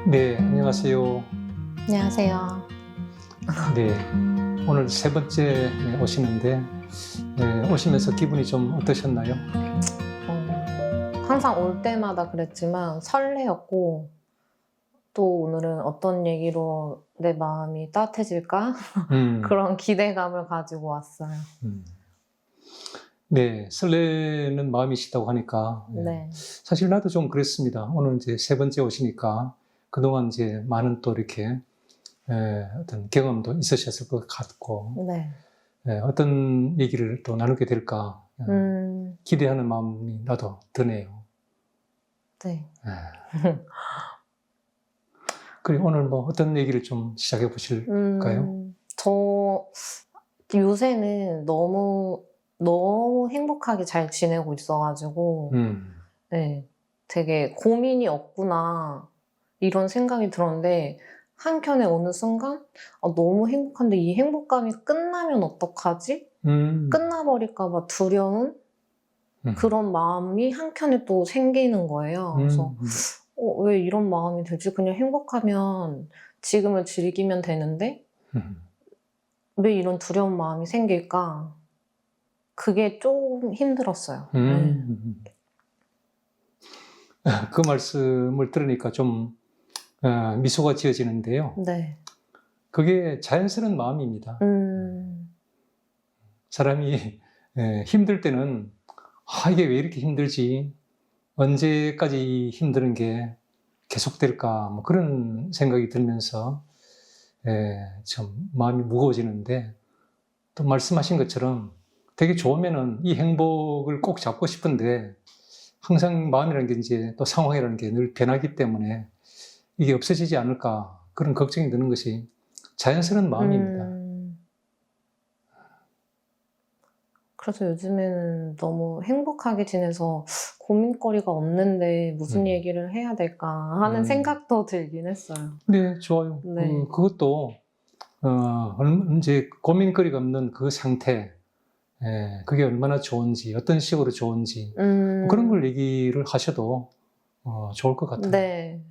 네, 안녕하세요. 안녕하세요. 네, 오늘 세 번째 오시는데, 오시면서 기분이 좀 어떠셨나요? 항상 올 때마다 그랬지만 설레었고, 또 오늘은 어떤 얘기로 내 마음이 따뜻해질까? 음, 그런 기대감을 가지고 왔어요. 음. 네, 설레는 마음이시다고 하니까, 네. 사실 나도 좀 그랬습니다. 오늘 이제 세 번째 오시니까, 그동안 이제 많은 또 이렇게, 어떤 경험도 있으셨을 것 같고, 네. 어떤 얘기를 또 나누게 될까, 기대하는 마음이 나도 드네요. 네. 예. 그리고 오늘 뭐 어떤 얘기를 좀 시작해 보실까요? 저 요새는 너무 행복하게 잘 지내고 있어가지고, 네. 되게 고민이 없구나, 이런 생각이 들었는데, 한켠에 어느 순간, 너무 행복한데 이 행복감이 끝나면 어떡하지? 끝나버릴까봐 두려운 그런 마음이 한켠에 또 생기는 거예요. 그래서, 왜 이런 마음이 들지? 그냥 행복하면 지금을 즐기면 되는데, 왜 이런 두려운 마음이 생길까? 그게 좀 힘들었어요. 그 말씀을 들으니까 좀 미소가 지어지는데요. 네. 그게 자연스러운 마음입니다. 사람이 힘들 때는 이게 왜 이렇게 힘들지? 언제까지 힘드는 게 계속될까? 뭐 그런 생각이 들면서 좀 마음이 무거워지는데 또 말씀하신 것처럼 되게 좋으면은 이 행복을 꼭 잡고 싶은데 항상 마음이라는 게 이제 또 상황이라는 게 늘 변하기 때문에 이게 없어지지 않을까 그런 걱정이 드는 것이 자연스러운 마음입니다. 그래서 요즘에는 너무 행복하게 지내서 고민거리가 없는데 무슨 얘기를 해야 될까 하는 생각도 들긴 했어요. 네, 좋아요. 네. 그것도 이제 고민거리가 없는 그 상태, 그게 얼마나 좋은지, 어떤 식으로 좋은지 뭐 그런 걸 얘기를 하셔도 좋을 것 같아요. 네.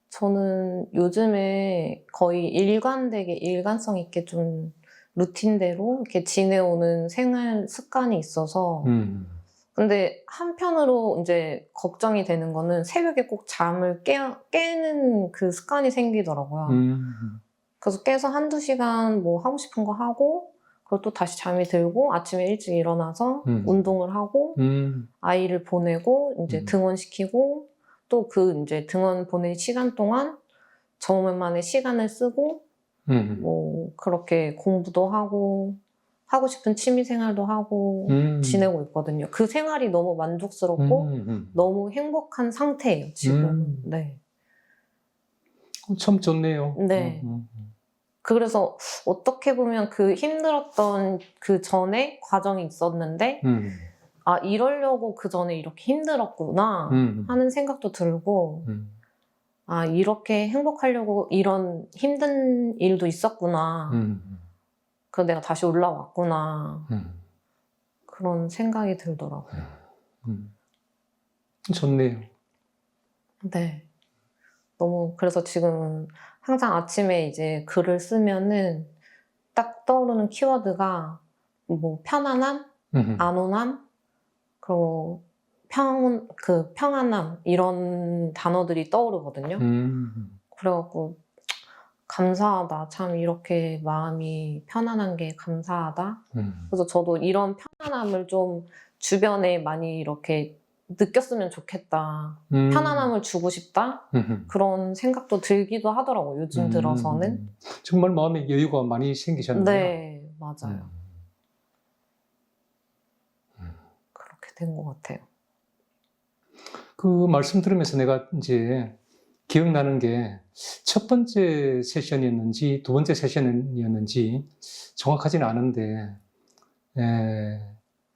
저는 요즘에 거의 일관성 있게 좀 루틴대로 이렇게 지내오는 생활 습관이 있어서 근데 한편으로 이제 걱정이 되는 거는 새벽에 꼭 잠을 깨는 그 습관이 생기더라고요. 그래서 깨서 한두 시간 뭐 하고 싶은 거 하고 그리고 또 다시 잠이 들고 아침에 일찍 일어나서 운동을 하고 아이를 보내고 이제 등원시키고 또 그 이제 등원 보낸 시간 동안 저만의 시간을 쓰고 뭐 그렇게 공부도 하고 싶은 취미 생활도 하고 지내고 있거든요. 그 생활이 너무 만족스럽고 너무 행복한 상태예요, 지금. 네. 참 좋네요. 네. 그래서 어떻게 보면 그 힘들었던 그 전에 과정이 있었는데 이러려고 그 전에 이렇게 힘들었구나 하는 생각도 들고 이렇게 행복하려고 이런 힘든 일도 있었구나. 그래서 내가 다시 올라왔구나. 그런 생각이 들더라고요. 좋네요. 네. 너무, 그래서 지금 항상 아침에 이제 글을 쓰면은 딱 떠오르는 키워드가 뭐 편안함, 안온함, 그리고 평안함, 이런 단어들이 떠오르거든요. 그래갖고, 감사하다. 참 이렇게 마음이 편안한 게 감사하다. 그래서 저도 이런 편안함을 좀 주변에 많이 이렇게 느꼈으면 좋겠다. 편안함을 주고 싶다. 그런 생각도 들기도 하더라고요. 요즘 들어서는. 정말 마음에 여유가 많이 생기셨네요. 네, 맞아요. 그렇게 된 것 같아요. 그 말씀 들으면서 내가 이제 기억나는 게 첫 번째 세션이었는지 두 번째 세션이었는지 정확하지는 않은데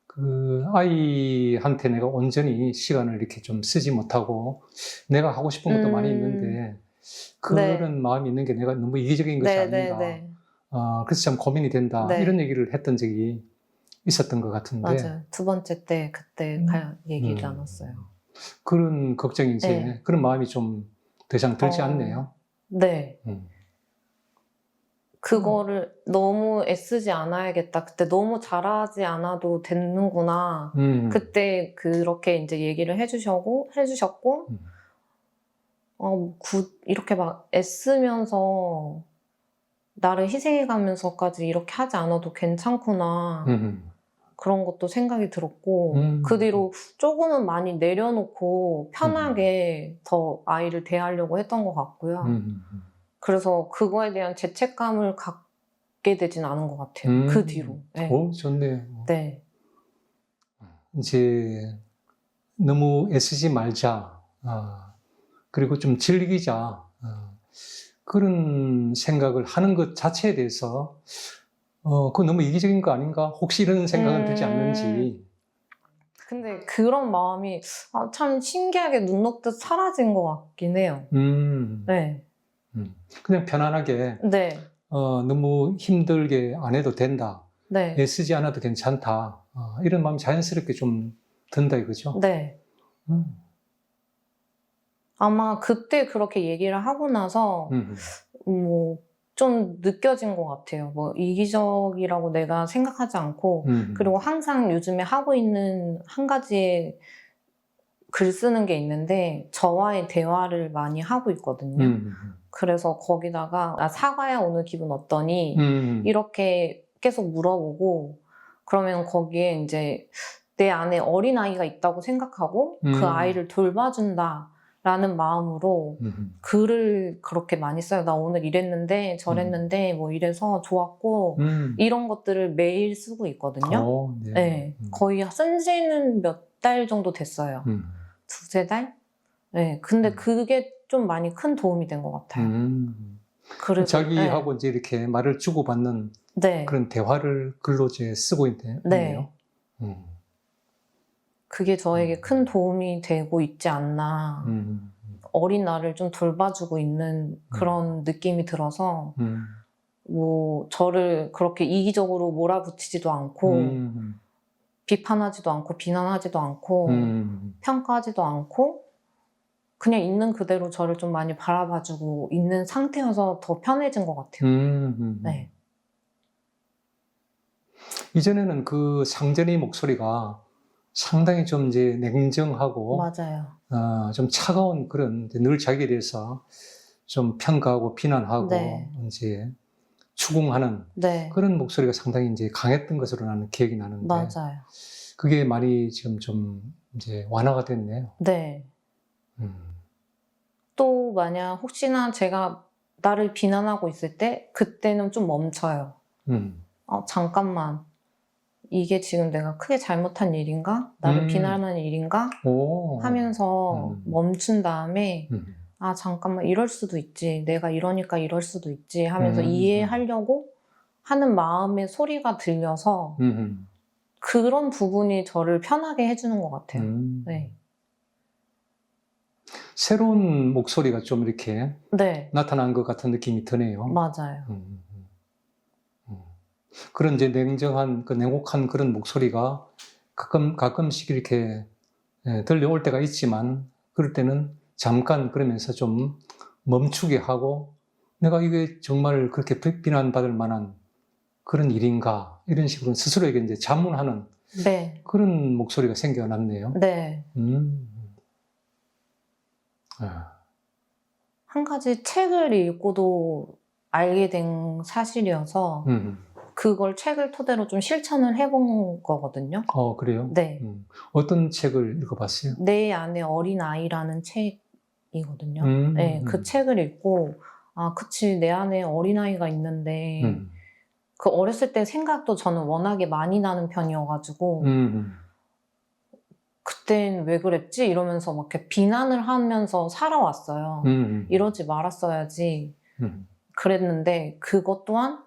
그 아이한테 내가 온전히 시간을 이렇게 좀 쓰지 못하고 내가 하고 싶은 것도 많이 있는데 그런 마음이 있는 게 내가 너무 이기적인 것이 아닌가. 그래서 참 고민이 된다. 이런 얘기를 했던 적이 있었던 것 같은데. 맞아요. 두 번째 때 그때 얘기를 나눴어요. 그런 걱정이 이제 그런 마음이 좀 더 이상 들지 어. 않네요. 네. 그거를 너무 애쓰지 않아야겠다. 그때 너무 잘하지 않아도 되는구나. 그때 그렇게 이제 얘기를 해주셨고, 이렇게 막 애쓰면서 나를 희생해가면서까지 이렇게 하지 않아도 괜찮구나. 그런 것도 생각이 들었고, 그 뒤로 조금은 많이 내려놓고 편하게 더 아이를 대하려고 했던 것 같고요. 그래서 그거에 대한 죄책감을 갖게 되진 않은 것 같아요. 그 뒤로. 네. 오, 좋네요. 네. 이제 너무 애쓰지 말자. 그리고 좀 즐기자. 그런 생각을 하는 것 자체에 대해서 그거 너무 이기적인 거 아닌가? 혹시 이런 생각은 들지 않는지. 근데 그런 마음이 참 신기하게 눈 녹듯 사라진 것 같긴 해요. 네. 그냥 편안하게 네. 너무 힘들게 안 해도 된다. 네. 애쓰지 않아도 괜찮다. 이런 마음이 자연스럽게 좀 든다 이거죠. 네. 아마 그때 그렇게 얘기를 하고 나서 좀 느껴진 것 같아요. 뭐 이기적이라고 내가 생각하지 않고 그리고 항상 요즘에 하고 있는 한 가지의 글 쓰는 게 있는데 저와의 대화를 많이 하고 있거든요. 그래서 거기다가 사과야 오늘 기분 어떠니? 이렇게 계속 물어보고 그러면 거기에 이제 내 안에 어린아이가 있다고 생각하고 그 아이를 돌봐준다라는 마음으로 글을 그렇게 많이 써요. 나 오늘 이랬는데 저랬는데 뭐 이래서 좋았고 이런 것들을 매일 쓰고 있거든요. 네. 네. 거의 쓴 지는 몇 달 정도 됐어요. 두세 달? 네. 근데 그게 좀 많이 큰 도움이 된 것 같아요. 그래서, 자기하고 이제 이렇게 말을 주고받는 네. 그런 대화를 글로 이제 쓰고 있네요. 네. 그게 저에게 큰 도움이 되고 있지 않나. 어린 나를 좀 돌봐주고 있는 그런 느낌이 들어서 뭐 저를 그렇게 이기적으로 몰아붙이지도 않고 비판하지도 않고 비난하지도 않고 평가하지도 않고 그냥 있는 그대로 저를 좀 많이 바라봐주고 있는 상태여서 더 편해진 것 같아요. 네. 이전에는 그 상전의 목소리가 상당히 좀 이제 냉정하고 맞아요. 좀 차가운 그런 늘 자기에 대해서 좀 평가하고 비난하고 네. 이제 추궁하는 네. 그런 목소리가 상당히 이제 강했던 것으로 나는 기억이 나는데 맞아요. 그게 많이 지금 좀 이제 완화가 됐네요. 네. 또 만약 혹시나 제가 나를 비난하고 있을 때 그때는 좀 멈춰요. 잠깐만. 이게 지금 내가 크게 잘못한 일인가? 나를 비난하는 일인가? 하면서 멈춘 다음에 잠깐만 이럴 수도 있지. 내가 이러니까 이럴 수도 있지 하면서 이해하려고 하는 마음의 소리가 들려서 그런 부분이 저를 편하게 해주는 것 같아요. 네. 새로운 목소리가 좀 이렇게 네. 나타난 것 같은 느낌이 드네요. 맞아요. 그런 이제 냉정한, 냉혹한 그런 목소리가 가끔씩 이렇게 들려올 때가 있지만, 그럴 때는 잠깐 그러면서 좀 멈추게 하고, 내가 이게 정말 그렇게 비난받을 만한 그런 일인가, 이런 식으로 스스로에게 이제 자문하는 네. 그런 목소리가 생겨났네요. 네. 한 가지 책을 읽고도 알게 된 사실이어서 그걸 책을 토대로 좀 실천을 해본 거거든요. 그래요? 네. 어떤 책을 읽어봤어요? 내 안의 어린아이라는 책이거든요. 네, 그 책을 읽고 그치, 내 안에 어린아이가 있는데 그 어렸을 때 생각도 저는 워낙에 많이 나는 편이어가지고 그땐 왜 그랬지? 이러면서 막 이렇게 비난을 하면서 살아왔어요. 이러지 말았어야지. 그랬는데 그것 또한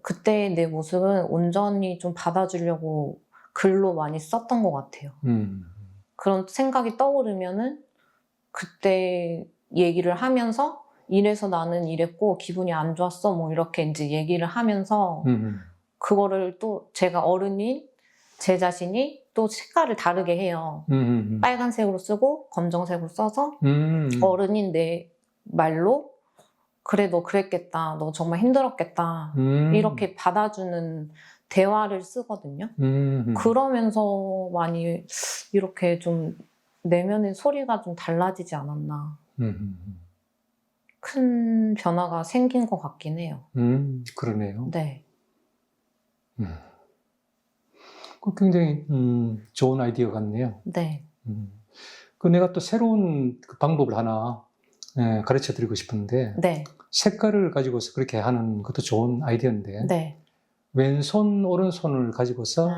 그때의 내 모습은 온전히 좀 받아주려고 글로 많이 썼던 것 같아요. 그런 생각이 떠오르면은 그때 얘기를 하면서 이래서 나는 이랬고 기분이 안 좋았어 뭐 이렇게 이제 얘기를 하면서 그거를 또 제가 어른인 제 자신이 또 색깔을 다르게 해요. 빨간색으로 쓰고 검정색으로 써서 어른인 내 말로 그래, 너 그랬겠다. 너 정말 힘들었겠다. 이렇게 받아주는 대화를 쓰거든요. 그러면서 많이 이렇게 좀 내면의 소리가 좀 달라지지 않았나. 큰 변화가 생긴 것 같긴 해요. 그러네요. 네. 그 굉장히 좋은 아이디어 같네요. 네. 그 내가 또 새로운 그 방법을 하나 가르쳐 드리고 싶은데 네. 색깔을 가지고서 그렇게 하는 것도 좋은 아이디어인데 네. 왼손 오른손을 가지고서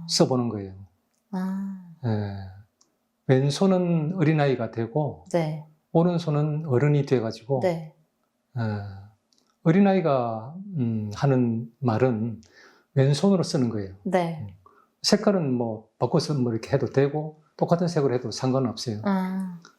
써보는 거예요. 왼손은 어린아이가 되고 네. 오른손은 어른이 돼가지고 네. 어린아이가 하는 말은 왼손으로 쓰는 거예요. 네. 색깔은 뭐 바꿔서 뭐 이렇게 해도 되고 똑같은 색으로 해도 상관은 없어요.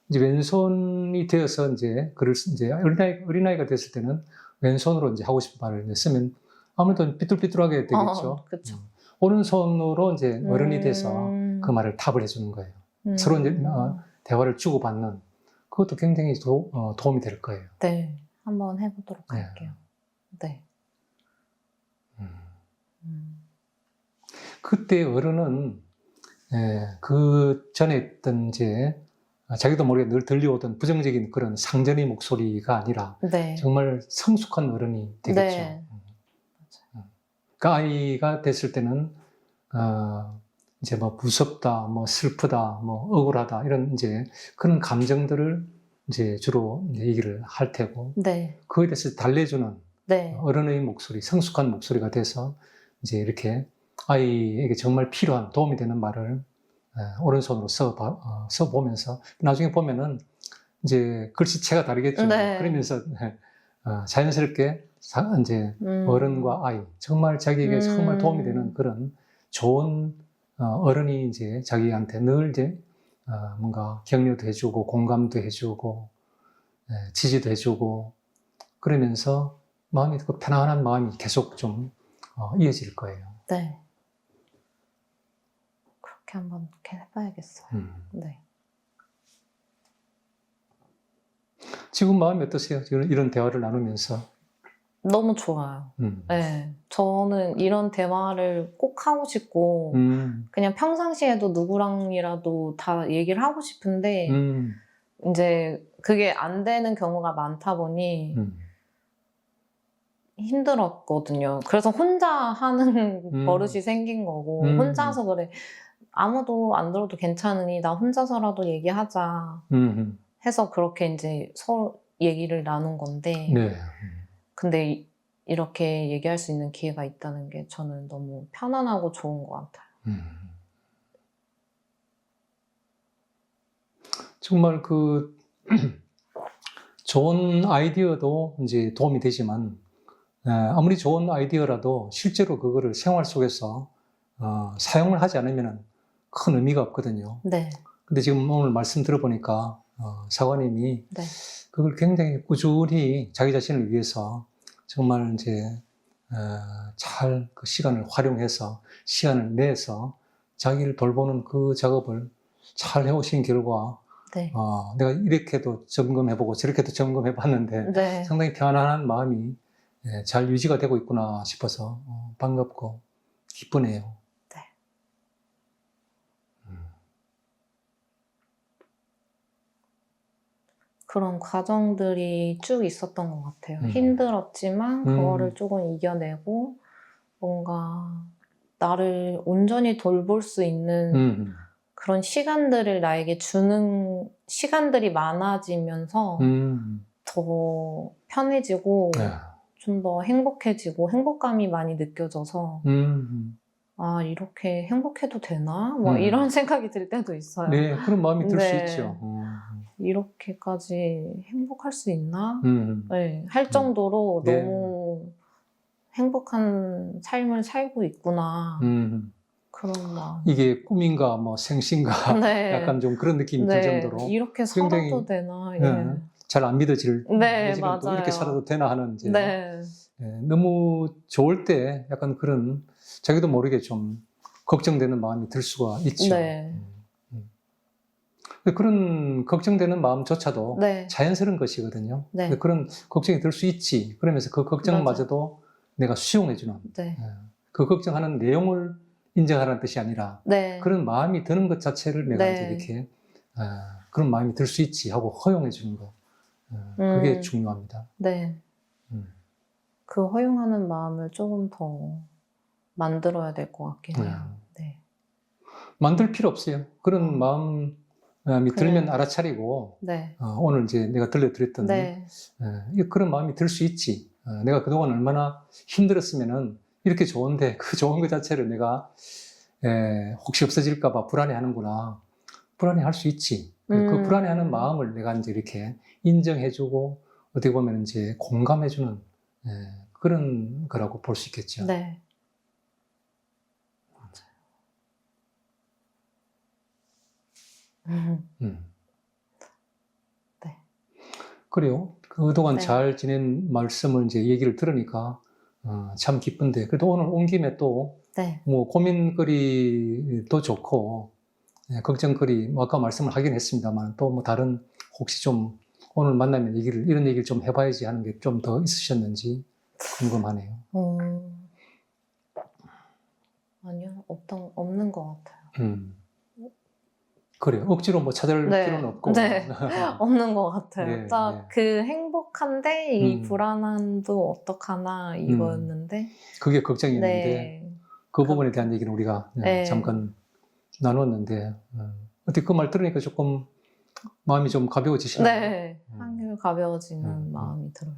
이제 왼손이 되어서 이제 글을 이제 어린아이가 됐을 때는 왼손으로 이제 하고 싶은 말을 이제 쓰면 아무래도 삐뚤삐뚤하게 되겠죠. 그렇죠. 오른손으로 이제 어른이 돼서 그 말을 답을 해주는 거예요. 서로 이제 대화를 주고받는 그것도 굉장히 도움이 될 거예요. 네, 한번 해보도록 할게요. 네. 그때 어른은 그 전에 있던 이제 자기도 모르게 늘 들려오던 부정적인 그런 상전의 목소리가 아니라 네. 정말 성숙한 어른이 되겠죠. 네. 그 아이가 됐을 때는 이제 뭐 무섭다, 뭐 슬프다, 뭐 억울하다 이런 이제 그런 감정들을 이제 주로 이제 얘기를 할 테고, 네. 그에 대해서 달래주는 네. 어른의 목소리, 성숙한 목소리가 돼서 이제 이렇게 아이에게 정말 필요한 도움이 되는 말을 오른손으로 써보면서 나중에 보면은 이제 글씨체가 다르겠죠. 네. 그러면서 자연스럽게 이제 어른과 아이 정말 자기에게 정말 도움이 되는 그런 좋은 어른이 이제 자기한테 늘 이제 뭔가 격려도 해주고 공감도 해주고 지지도 해주고 그러면서 마음이 그 편안한 마음이 계속 좀 이어질 거예요. 네. 그렇게 한번 이렇게 해봐야겠어요. 네. 지금 마음이 어떠세요? 이런 대화를 나누면서? 너무 좋아요. 네. 저는 이런 대화를 꼭 하고 싶고, 그냥 평상시에도 누구랑이라도 다 얘기를 하고 싶은데, 이제 그게 안 되는 경우가 많다 보니 힘들었거든요. 그래서 혼자 하는 버릇이 생긴 거고, 혼자서 그래. 아무도 안 들어도 괜찮으니 나 혼자서라도 얘기하자 해서 그렇게 이제 서로 얘기를 나눈 건데, 네. 근데 이렇게 얘기할 수 있는 기회가 있다는 게 저는 너무 편안하고 좋은 것 같아요. 정말 그 좋은 아이디어도 이제 도움이 되지만 아무리 좋은 아이디어라도 실제로 그거를 생활 속에서 사용을 하지 않으면 큰 의미가 없거든요. 네. 근데 지금 오늘 말씀 들어보니까 사관님이 네. 그걸 굉장히 꾸준히 자기 자신을 위해서 정말 이제 잘 그 시간을 활용해서 시간을 내서 자기를 돌보는 그 작업을 잘 해오신 결과 네. 내가 이렇게도 점검해보고 저렇게도 점검해봤는데 네. 상당히 편안한 마음이 잘 유지가 되고 있구나 싶어서 반갑고 기쁘네요. 네. 그런 과정들이 쭉 있었던 것 같아요. 힘들었지만 그거를 조금 이겨내고 뭔가 나를 온전히 돌볼 수 있는 그런 시간들을 나에게 주는 시간들이 많아지면서 더 편해지고 좀 더 행복해지고 행복감이 많이 느껴져서 아, 이렇게 행복해도 되나? 뭐 이런 생각이 들 때도 있어요. 네, 그런 마음이 들 수 네. 있죠. 이렇게까지 행복할 수 있나? 네, 할 정도로 네. 너무 행복한 삶을 살고 있구나. 그런 마음. 이게 꿈인가 뭐 생신가 네. 약간 좀 그런 느낌이 들 정도로 이렇게 굉장히, 살아도 되나? 예. 잘 안 믿어질 네, 지금 또 맞아요. 이렇게 살아도 되나 하는 이제 네. 너무 좋을 때 약간 그런 자기도 모르게 좀 걱정되는 마음이 들 수가 있죠. 네. 그런 걱정되는 마음조차도 네. 자연스러운 것이거든요. 네. 그런 걱정이 들 수 있지. 그러면서 그 걱정마저도 내가 수용해주는, 네. 그 걱정하는 내용을 인정하라는 뜻이 아니라 네. 그런 마음이 드는 것 자체를 내가 네. 이제 이렇게 그런 마음이 들 수 있지 하고 허용해주는 거. 그게 중요합니다. 네. 그 허용하는 마음을 조금 더 만들어야 될 것 같긴 해요. 네. 만들 필요 없어요. 그런 마음이 들면 알아차리고, 네. 오늘 이제 내가 들려드렸던 네. 그런 마음이 들 수 있지. 내가 그동안 얼마나 힘들었으면은 이렇게 좋은데 그 좋은 것 자체를 내가 혹시 없어질까봐 불안해하는구나. 불안해할 수 있지. 그 불안해하는 마음을 내가 이제 이렇게 인정해주고 어떻게 보면 이제 공감해주는 그런 거라고 볼 수 있겠죠. 네. 맞아요. 네. 그래요. 그동안 네. 잘 지낸 말씀을 이제 얘기를 들으니까 참 기쁜데 그래도 오늘 온 김에 또 네. 뭐 고민거리도 좋고 걱정거리 뭐 아까 말씀을 하긴 했습니다만 또 뭐 다른 혹시 좀 오늘 만나면 이런 얘기를 좀 해봐야지 하는 게 좀 더 있으셨는지 궁금하네요. 아니요, 없는 것 같아요. 그래요. 억지로 뭐 찾을 네. 필요는 없고. 네. 없는 것 같아요. 네, 딱 네. 그 행복한데 이 불안함도 어떡하나 이거였는데. 그게 걱정이었는데 네. 그 부분에 대한 얘기는 우리가 네. 잠깐 나눴는데 어떻게 그 말 들으니까 조금 마음이 좀 가벼워지시나요? 네. 한결 가벼워지는 마음이 들어요.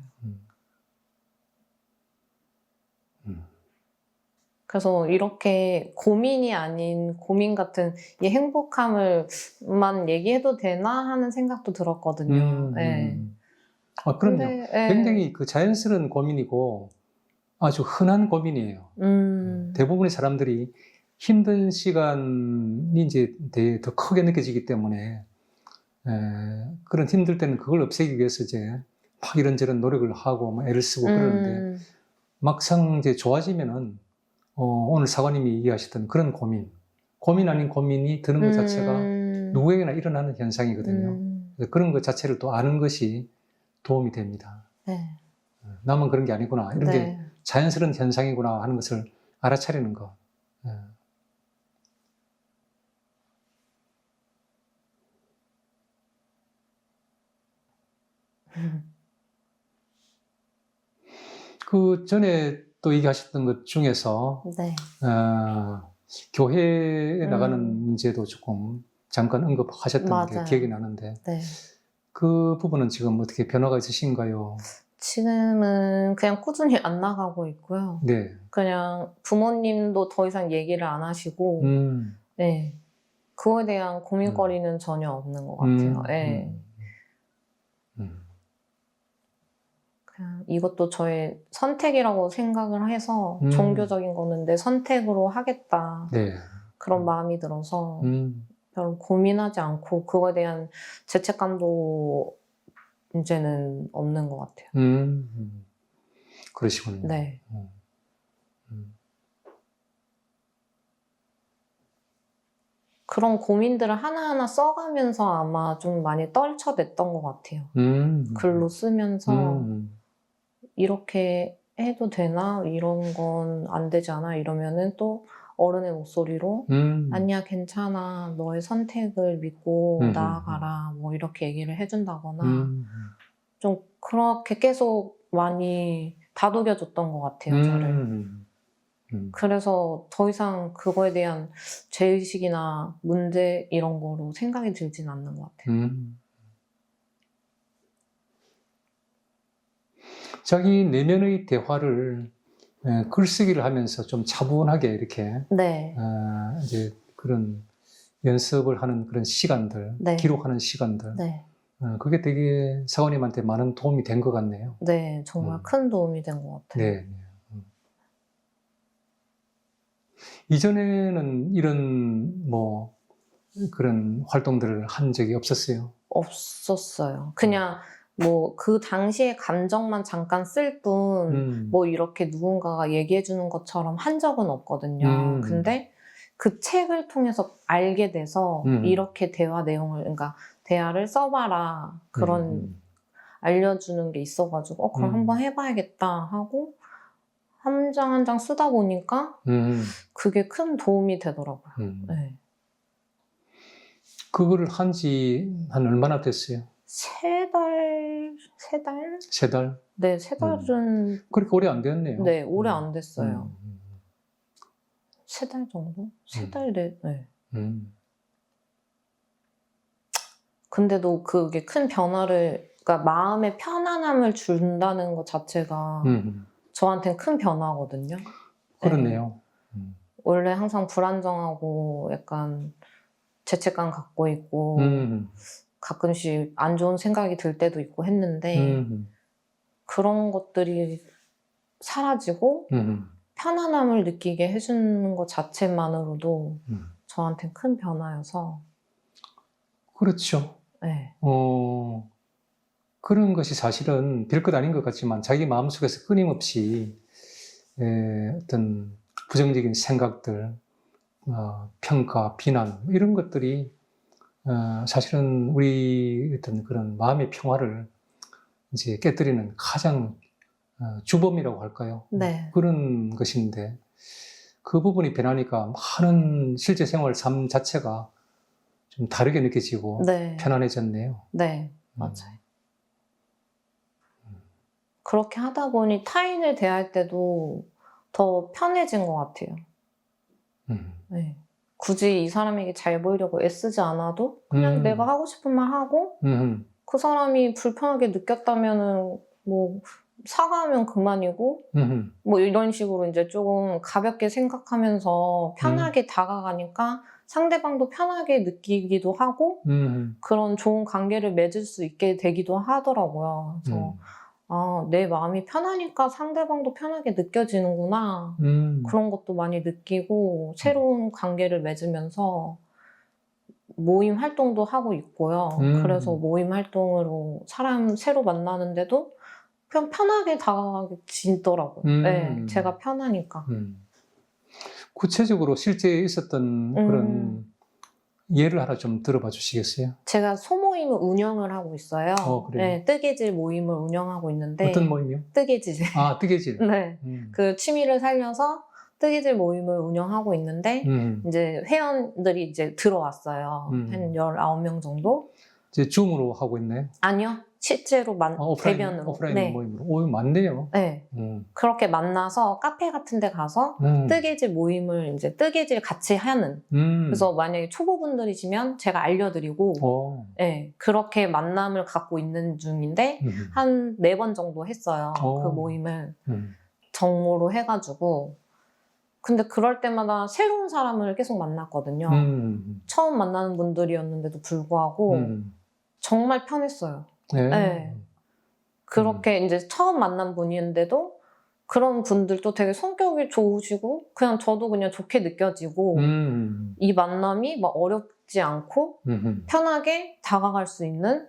그래서 이렇게 고민이 아닌 고민 같은 이 행복함을만 얘기해도 되나 하는 생각도 들었거든요. 네. 그럼요. 근데, 굉장히 그 자연스러운 고민이고 아주 흔한 고민이에요. 대부분의 사람들이 힘든 시간이 이제 더 크게 느껴지기 때문에 그런 힘들 때는 그걸 없애기 위해서 이제 막 이런저런 노력을 하고 막 애를 쓰고 그러는데 막상 이제 좋아지면은 오늘 사관님이 얘기하셨던 그런 고민 아닌 고민이 드는 것 자체가 누구에게나 일어나는 현상이거든요. 그런 것 자체를 또 아는 것이 도움이 됩니다. 네. 나만 그런 게 아니구나. 이런 게 자연스러운 현상이구나 하는 것을 알아차리는 것. 그 전에 또 얘기하셨던 것 중에서 교회에 나가는 문제도 조금 잠깐 언급하셨던 게 기억이 나는데 그 부분은 지금 어떻게 변화가 있으신가요? 지금은 그냥 꾸준히 안 나가고 있고요. 네. 그냥 부모님도 더 이상 얘기를 안 하시고 네. 그거에 대한 고민거리는 전혀 없는 것 같아요. 네. 그냥 이것도 저의 선택이라고 생각을 해서 종교적인 거는 내 선택으로 하겠다. 네. 그런 마음이 들어서 별로 고민하지 않고 그거에 대한 죄책감도 이제는 없는 것 같아요. 그러시군요. 네. 그런 고민들을 하나하나 써가면서 아마 좀 많이 떨쳐냈던 것 같아요. 글로 쓰면서 이렇게 해도 되나? 이런 건 안 되지 않아? 이러면은 또 어른의 목소리로 아니야 괜찮아 너의 선택을 믿고 나아가라 뭐 이렇게 얘기를 해준다거나 좀 그렇게 계속 많이 다독여줬던 것 같아요 저를. 그래서 더 이상 그거에 대한 죄의식이나 문제 이런 거로 생각이 들진 않는 것 같아요. 자기 내면의 대화를 글쓰기를 하면서 좀 차분하게 이렇게 이제 그런 연습을 하는 그런 시간들, 기록하는 시간들, 그게 되게 사관님한테 많은 도움이 된 것 같네요. 네, 정말 큰 도움이 된 것 같아요. 네. 이전에는 이런 뭐 그런 활동들을 한 적이 없었어요? 없었어요. 그냥 뭐 그 당시의 감정만 잠깐 쓸 뿐 뭐 이렇게 누군가가 얘기해 주는 것처럼 한 적은 없거든요. 근데 그 책을 통해서 알게 돼서 이렇게 대화 내용을, 그러니까 대화를 써봐라. 그런 알려주는 게 있어가지고, 그럼 한번 해봐야겠다 하고, 한 장 한 장 쓰다 보니까 그게 큰 도움이 되더라고요. 네. 그거를 한지 한 얼마나 됐어요? 3달? 3달? 네, 3달은. 그렇게 오래 안 됐네요. 네, 오래 안 됐어요. 3달 정도? 3달, 네. 근데도 그게 큰 변화를, 그러니까 마음의 편안함을 준다는 것 자체가 저한테는 큰 변화거든요. 그렇네요. 네. 원래 항상 불안정하고 약간 죄책감 갖고 있고 가끔씩 안 좋은 생각이 들 때도 있고 했는데 그런 것들이 사라지고 편안함을 느끼게 해주는 것 자체만으로도 저한테는 큰 변화여서. 그렇죠. 네. 그런 것이 사실은 별것 아닌 것 같지만 자기 마음속에서 끊임없이 어떤 부정적인 생각들, 평가, 비난 이런 것들이 사실은 우리 어떤 그런 마음의 평화를 이제 깨뜨리는 가장 주범이라고 할까요? 네. 그런 것인데 그 부분이 변하니까 많은 실제 생활 삶 자체가 좀 다르게 느껴지고 네. 편안해졌네요. 네, 맞아요. 그렇게 하다 보니 타인을 대할 때도 더 편해진 것 같아요. 네. 굳이 이 사람에게 잘 보이려고 애쓰지 않아도 그냥 내가 하고 싶은 말 하고 그 사람이 불편하게 느꼈다면은 뭐 사과하면 그만이고 뭐 이런 식으로 이제 조금 가볍게 생각하면서 편하게 다가가니까 상대방도 편하게 느끼기도 하고 그런 좋은 관계를 맺을 수 있게 되기도 하더라고요. 그래서 내 마음이 편하니까 상대방도 편하게 느껴지는구나. 그런 것도 많이 느끼고 새로운 관계를 맺으면서 모임 활동도 하고 있고요. 그래서 모임 활동으로 사람 새로 만나는데도 그냥 편하게 다가가지더라고요. 네, 제가 편하니까. 구체적으로 실제 있었던 그런 예를 하나 좀 들어봐 주시겠어요? 제가 소모임을 운영을 하고 있어요. 그래요? 네, 뜨개질 모임을 운영하고 있는데. 어떤 모임이요? 뜨개질. 아, 뜨개질. 네. 그 취미를 살려서 뜨개질 모임을 운영하고 있는데, 이제 회원들이 이제 들어왔어요. 한 19명 정도? 이제 줌으로 하고 있나요? 아니요. 실제로 대면으로. 오프라인 네. 모임으로. 오, 많네요. 네. 그렇게 만나서 카페 같은 데 가서 뜨개질 모임을 이제 뜨개질 같이 하는. 그래서 만약에 초보분들이시면 제가 알려드리고, 네, 그렇게 만남을 갖고 있는 중인데, 한 4번 정도 했어요. 그 모임을. 정모로 해가지고. 근데 그럴 때마다 새로운 사람을 계속 만났거든요. 처음 만나는 분들이었는데도 불구하고 정말 편했어요. 네. 그렇게 이제 처음 만난 분이었는데도 그런 분들도 되게 성격이 좋으시고 그냥 저도 그냥 좋게 느껴지고 이 만남이 막 어렵지 않고 편하게 다가갈 수 있는.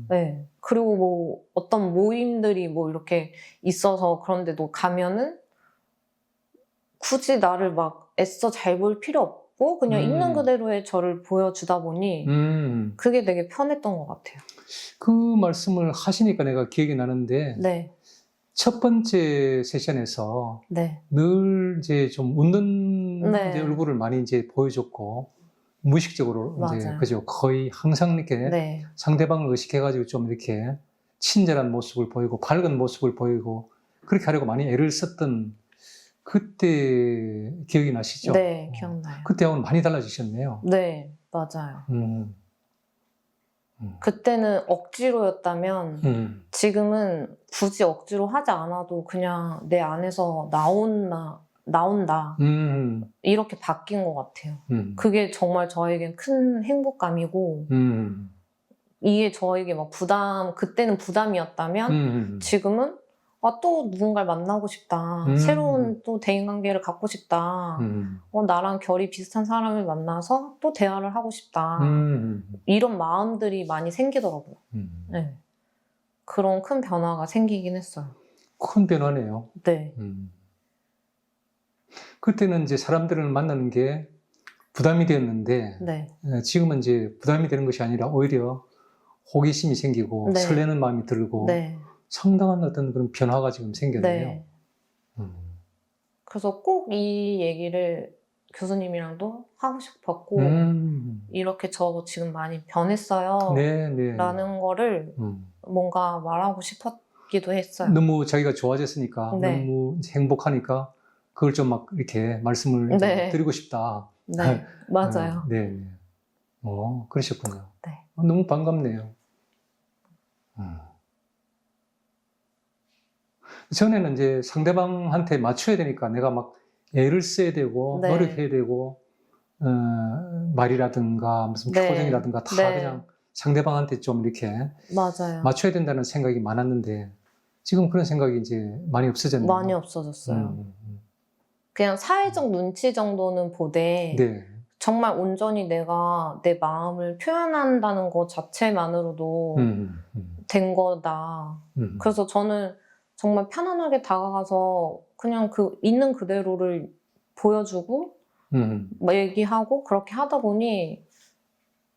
네. 그리고 뭐 어떤 모임들이 뭐 이렇게 있어서 그런데도 가면은 굳이 나를 막 애써 잘 볼 필요 없고 그냥 있는 그대로의 저를 보여주다 보니 그게 되게 편했던 것 같아요. 그 말씀을 하시니까 내가 기억이 나는데 네. 첫 번째 세션에서 네. 늘 이제 좀 웃는 네. 이제 얼굴을 많이 이제 보여줬고 무의식적으로 이제 맞아요. 그죠 거의 항상 이렇게 네. 상대방을 의식해가지고 좀 이렇게 친절한 모습을 보이고 밝은 모습을 보이고 그렇게 하려고 많이 애를 썼던 그때 기억이 나시죠? 네, 기억나요. 그때하고는 많이 달라지셨네요. 네, 맞아요. 그때는 억지로였다면 지금은 굳이 억지로 하지 않아도 그냥 내 안에서 나온다. 이렇게 바뀐 것 같아요. 그게 정말 저에겐 큰 행복감이고 이게 저에게 막 그때는 부담이었다면 지금은 또 누군가를 만나고 싶다. 새로운 또 대인관계를 갖고 싶다. 나랑 결이 비슷한 사람을 만나서 또 대화를 하고 싶다. 이런 마음들이 많이 생기더라고요. 네. 그런 큰 변화가 생기긴 했어요. 큰 변화네요. 네. 그때는 이제 사람들을 만나는 게 부담이 되었는데 네. 지금은 이제 부담이 되는 것이 아니라 오히려 호기심이 생기고 네. 설레는 마음이 들고 네. 상당한 어떤 그런 변화가 지금 생겼네요. 네. 음. 그래서 꼭 이 얘기를 교수님이랑도 하고 싶었고, 이렇게 저 지금 많이 변했어요. 네, 네. 라는 거를 뭔가 말하고 싶었기도 했어요. 너무 자기가 좋아졌으니까, 네. 너무 행복하니까 그걸 좀 막 이렇게 말씀을 네. 드리고 싶다. 네, 맞아요. 네, 네. 그러셨군요. 네. 너무 반갑네요. 전에는 이제 상대방한테 맞춰야 되니까 내가 막 애를 써야 되고, 네. 노력해야 되고, 말이라든가 무슨 네. 표정이라든가 다 네. 그냥 상대방한테 좀 이렇게 맞아요. 맞춰야 된다는 생각이 많았는데, 지금 그런 생각이 이제 많이 없어졌네요. 많이 없어졌어요. 그냥 사회적 눈치 정도는 보되, 네. 정말 온전히 내가 내 마음을 표현한다는 것 자체만으로도 된 거다. 그래서 저는 정말 편안하게 다가가서 그냥 그 있는 그대로를 보여주고 얘기하고 그렇게 하다 보니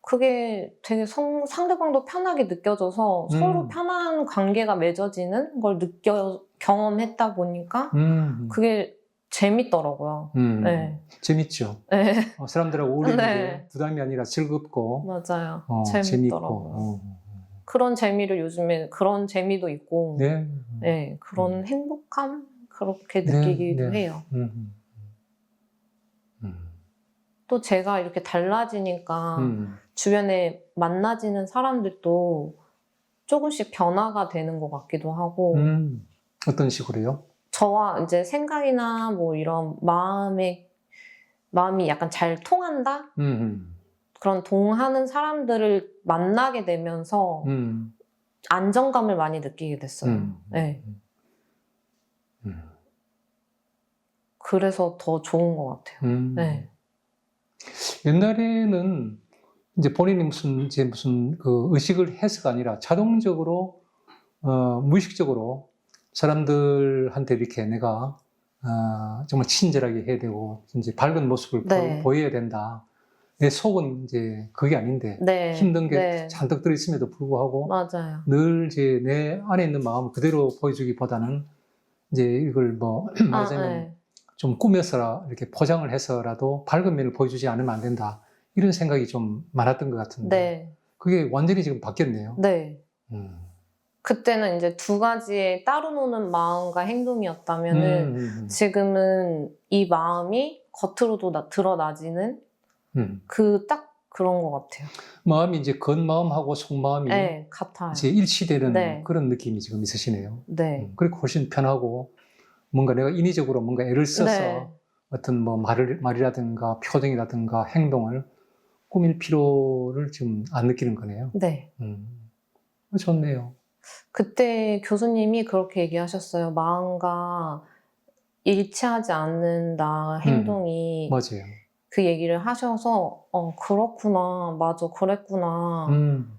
그게 되게 상대방도 편하게 느껴져서 서로 편한 관계가 맺어지는 걸 경험했다 보니까 그게 재밌더라고요. 네. 재밌죠. 네. 사람들하고 어울리는 네. 게 부담이 아니라 즐겁고 맞아요. 재밌고. 재밌더라고요. 그런 재미를 요즘에 그런 재미도 있고, 네. 네, 그런 행복함 그렇게 느끼기도 네. 해요. 또 제가 이렇게 달라지니까 주변에 만나지는 사람들도 조금씩 변화가 되는 것 같기도 하고. 어떤 식으로요? 저와 이제 생각이나 뭐 이런 마음이 약간 잘 통한다? 그런 동하는 사람들을 만나게 되면서 안정감을 많이 느끼게 됐어요. 네. 그래서 더 좋은 것 같아요. 네. 옛날에는 이제 본인이 무슨 그 의식을 해서가 아니라 자동적으로, 무의식적으로 사람들한테 이렇게 내가, 정말 친절하게 해야 되고, 이제 밝은 모습을 네. 보여야 된다. 내 속은 이제 그게 아닌데, 네. 힘든 게 네. 잔뜩 들어있음에도 불구하고, 맞아요. 늘 이제 내 안에 있는 마음을 그대로 보여주기보다는, 이제 이걸 뭐, 말하자면, 네. 좀 꾸며서 이렇게 포장을 해서라도 밝은 면을 보여주지 않으면 안 된다. 이런 생각이 좀 많았던 것 같은데. 네. 그게 완전히 지금 바뀌었네요. 네. 그때는 이제 두 가지의 따로 노는 마음과 행동이었다면은 지금은 이 마음이 겉으로도 드러나지는 그 딱 그런 것 같아요. 마음이 이제 겉마음하고 속마음이 네, 같아요. 이제 일치되는 네. 그런 느낌이 지금 있으시네요. 네. 그리고 훨씬 편하고 뭔가 내가 인위적으로 뭔가 애를 써서 네. 어떤 뭐 말이라든가 표정이라든가 행동을 꾸밀 필요를 지금 안 느끼는 거네요. 네. 좋네요. 그때 교수님이 그렇게 얘기하셨어요. 마음과 일치하지 않는다, 행동이. 맞아요. 그 얘기를 하셔서, 그렇구나, 맞아, 그랬구나.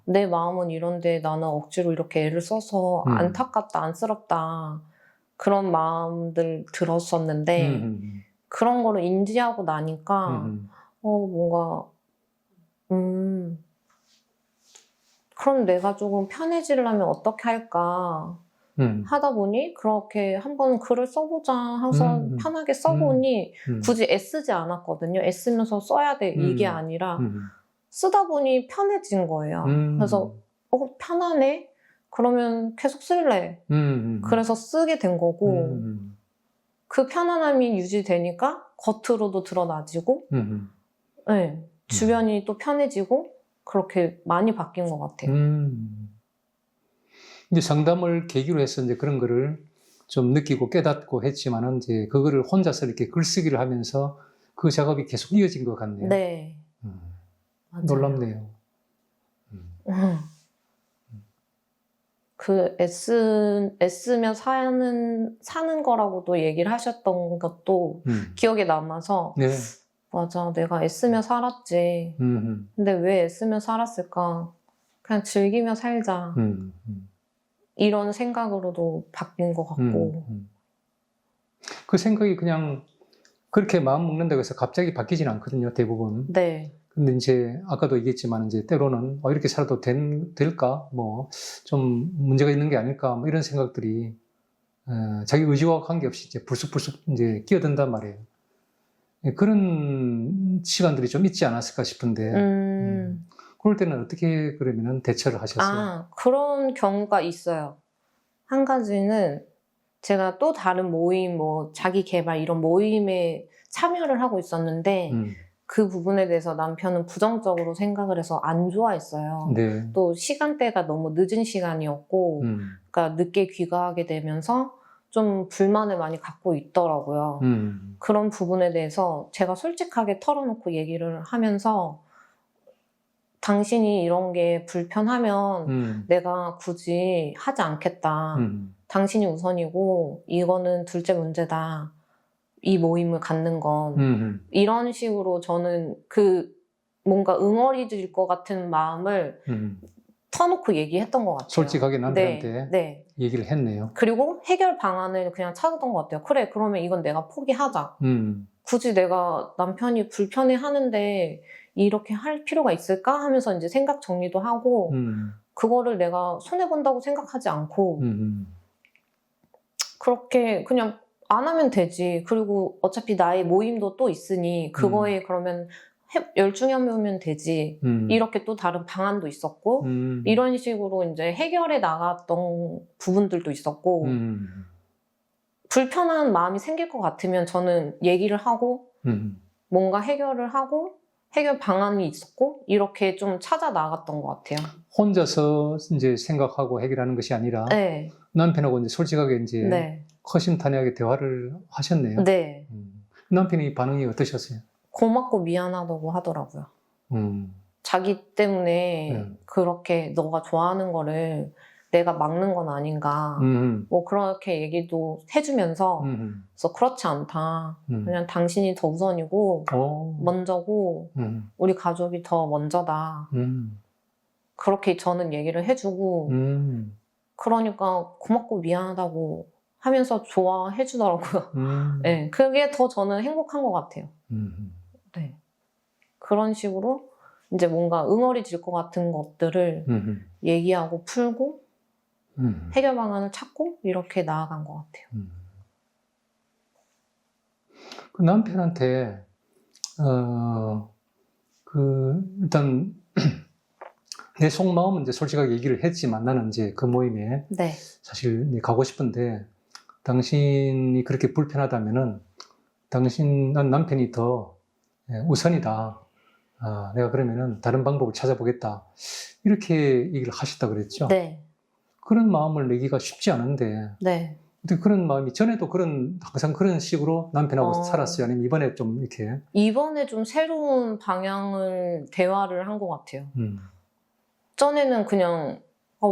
내 마음은 이런데 나는 억지로 이렇게 애를 써서 안타깝다, 안쓰럽다. 그런 마음들 들었었는데, 그런 거를 인지하고 나니까, 뭔가, 그럼 내가 조금 편해지려면 어떻게 할까 하다 보니 그렇게 한번 글을 써보자 해서 편하게 써보니 굳이 애쓰지 않았거든요. 애쓰면서 써야 돼 이게 아니라 쓰다 보니 편해진 거예요. 그래서 편하네? 그러면 계속 쓸래. 그래서 쓰게 된 거고 그 편안함이 유지되니까 겉으로도 드러나지고 네, 주변이 또 편해지고 그렇게 많이 바뀐 것 같아요. 이제 상담을 계기로 해서 이제 그런 거를 좀 느끼고 깨닫고 했지만은 이제 그거를 혼자서 이렇게 글쓰기를 하면서 그 작업이 계속 이어진 것 같네요. 네. 놀랍네요. 그 애쓰며 사는 거라고도 얘기를 하셨던 것도 기억에 남아서 네. 맞아, 내가 애쓰며 살았지. 근데 왜 애쓰며 살았을까? 그냥 즐기며 살자. 이런 생각으로도 바뀐 것 같고. 그 생각이 그냥 그렇게 마음 먹는다고 해서 갑자기 바뀌지는 않거든요, 대부분. 네. 근데 이제 아까도 얘기했지만 이제 때로는 이렇게 살아도 될까? 뭐 좀 문제가 있는 게 아닐까? 뭐 이런 생각들이 자기 의지와 관계없이 이제 불쑥불쑥 이제 끼어든단 말이에요. 예, 그런 시간들이 좀 있지 않았을까 싶은데 그럴 때는 어떻게 그러면은 대처를 하셨어요? 그런 경우가 있어요. 한 가지는 제가 또 다른 모임, 뭐 자기 개발 이런 모임에 참여를 하고 있었는데 그 부분에 대해서 남편은 부정적으로 생각을 해서 안 좋아했어요. 네. 또 시간대가 너무 늦은 시간이었고 그러니까 늦게 귀가하게 되면서 좀 불만을 많이 갖고 있더라고요. 그런 부분에 대해서 제가 솔직하게 털어놓고 얘기를 하면서 당신이 이런 게 불편하면 내가 굳이 하지 않겠다. 당신이 우선이고 이거는 둘째 문제다. 이 모임을 갖는 건. 이런 식으로 저는 뭔가 응어리질 것 같은 마음을 터놓고 얘기했던 것 같아요. 솔직하게 남편한테 네. 얘기를 했네요. 그리고 해결 방안을 그냥 찾았던 것 같아요. 그래, 그러면 이건 내가 포기하자. 굳이 내가 남편이 불편해하는데 이렇게 할 필요가 있을까 하면서 이제 생각 정리도 하고 그거를 내가 손해본다고 생각하지 않고 그렇게 그냥 안 하면 되지. 그리고 어차피 나의 모임도 또 있으니 그거에 그러면 열중하면 되지. 이렇게 또 다른 방안도 있었고 이런 식으로 이제 해결해 나갔던 부분들도 있었고 불편한 마음이 생길 것 같으면 저는 얘기를 하고 뭔가 해결을 하고 해결 방안이 있었고 이렇게 좀 찾아 나갔던 것 같아요. 혼자서 이제 생각하고 해결하는 것이 아니라 네. 남편하고 이제 솔직하게 이제 네. 허심탄회하게 대화를 하셨네요. 네. 남편이 반응이 어떠셨어요? 고맙고 미안하다고 하더라고요. 자기 때문에 그렇게 너가 좋아하는 거를 내가 막는 건 아닌가. 뭐 그렇게 얘기도 해주면서 그래서 그렇지 않다. 그냥 당신이 더 우선이고 먼저고 우리 가족이 더 먼저다. 그렇게 저는 얘기를 해주고 그러니까 고맙고 미안하다고 하면서 좋아해 주더라고요. 네, 그게 더 저는 행복한 것 같아요. 네. 그런 식으로 이제 뭔가 응어리질 것 같은 것들을 얘기하고 풀고 해결 방안을 찾고 이렇게 나아간 것 같아요. 그 남편한테 일단 내 속마음은 이제 솔직하게 얘기를 했지만 나는 이제 그 모임에 네. 사실 가고 싶은데 당신이 그렇게 불편하다면은 난 남편이 더 우선이다. 내가 그러면은 다른 방법을 찾아보겠다. 이렇게 얘기를 하셨다 그랬죠? 네. 그런 마음을 내기가 쉽지 않은데. 네. 근데 그런 마음이 전에도 항상 그런 식으로 남편하고 살았어요? 아니면 이번에 좀 이렇게? 이번에 좀 새로운 방향을 대화를 한 것 같아요. 전에는 그냥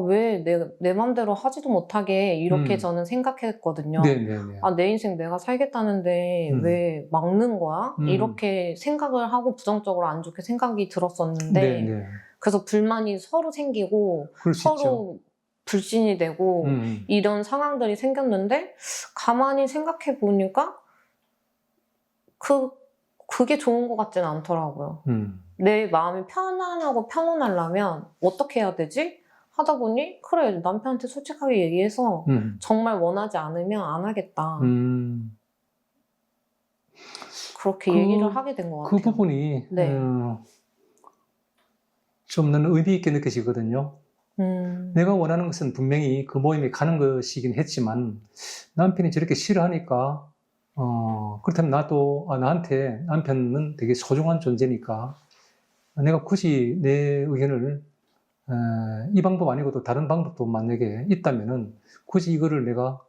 왜 내 맘대로 하지도 못하게 이렇게 저는 생각했거든요. 네네네. 내 인생 내가 살겠다는데 왜 막는 거야? 이렇게 생각을 하고 부정적으로 안 좋게 생각이 들었었는데 네네. 그래서 불만이 서로 생기고 서로 불신이 되고 이런 상황들이 생겼는데 가만히 생각해 보니까 그게 좋은 것 같지는 않더라고요. 내 마음이 편안하고 평온하려면 어떻게 해야 되지? 하다 보니 그래 남편한테 솔직하게 얘기해서 정말 원하지 않으면 안 하겠다. 그렇게 얘기를 하게 된 것 같아요. 그 부분이 네. 좀 나는 의미 있게 느껴지거든요. 내가 원하는 것은 분명히 그 모임에 가는 것이긴 했지만 남편이 저렇게 싫어하니까 그렇다면 나도 나한테 남편은 되게 소중한 존재니까 내가 굳이 내 의견을 이 방법 아니고도 다른 방법도 만약에 있다면은 굳이 이거를 내가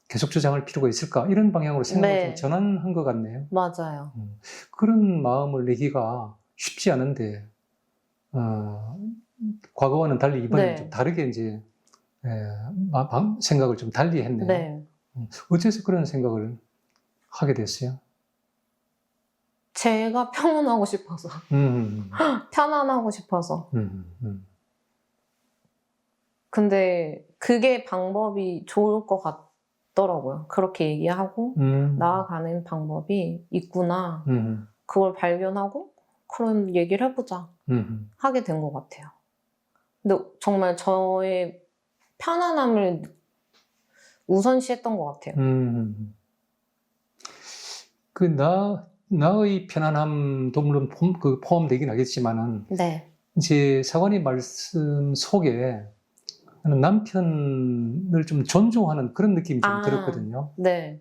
계속 주장할 필요가 있을까? 이런 방향으로 생각을 좀 전환한 것 같네요. 맞아요. 그런 마음을 내기가 쉽지 않은데 과거와는 달리 이번에는 좀 다르게 이제 생각을 좀 달리 했네요. 네. 어째서 그런 생각을 하게 됐어요? 제가 평온하고 싶어서. 편안하고 싶어서. 근데 그게 방법이 좋을 것 있더라고요. 그렇게 얘기하고 나아가는 방법이 있구나. 그걸 발견하고 그럼 얘기를 해보자 하게 된 것 같아요. 근데 정말 저의 편안함을 우선시했던 것 같아요. 나의 편안함도 물론 포함되긴 하겠지만은, 네. 이제 사관의 말씀 속에 남편을 좀 존중하는 그런 느낌이 좀 들었거든요. 네.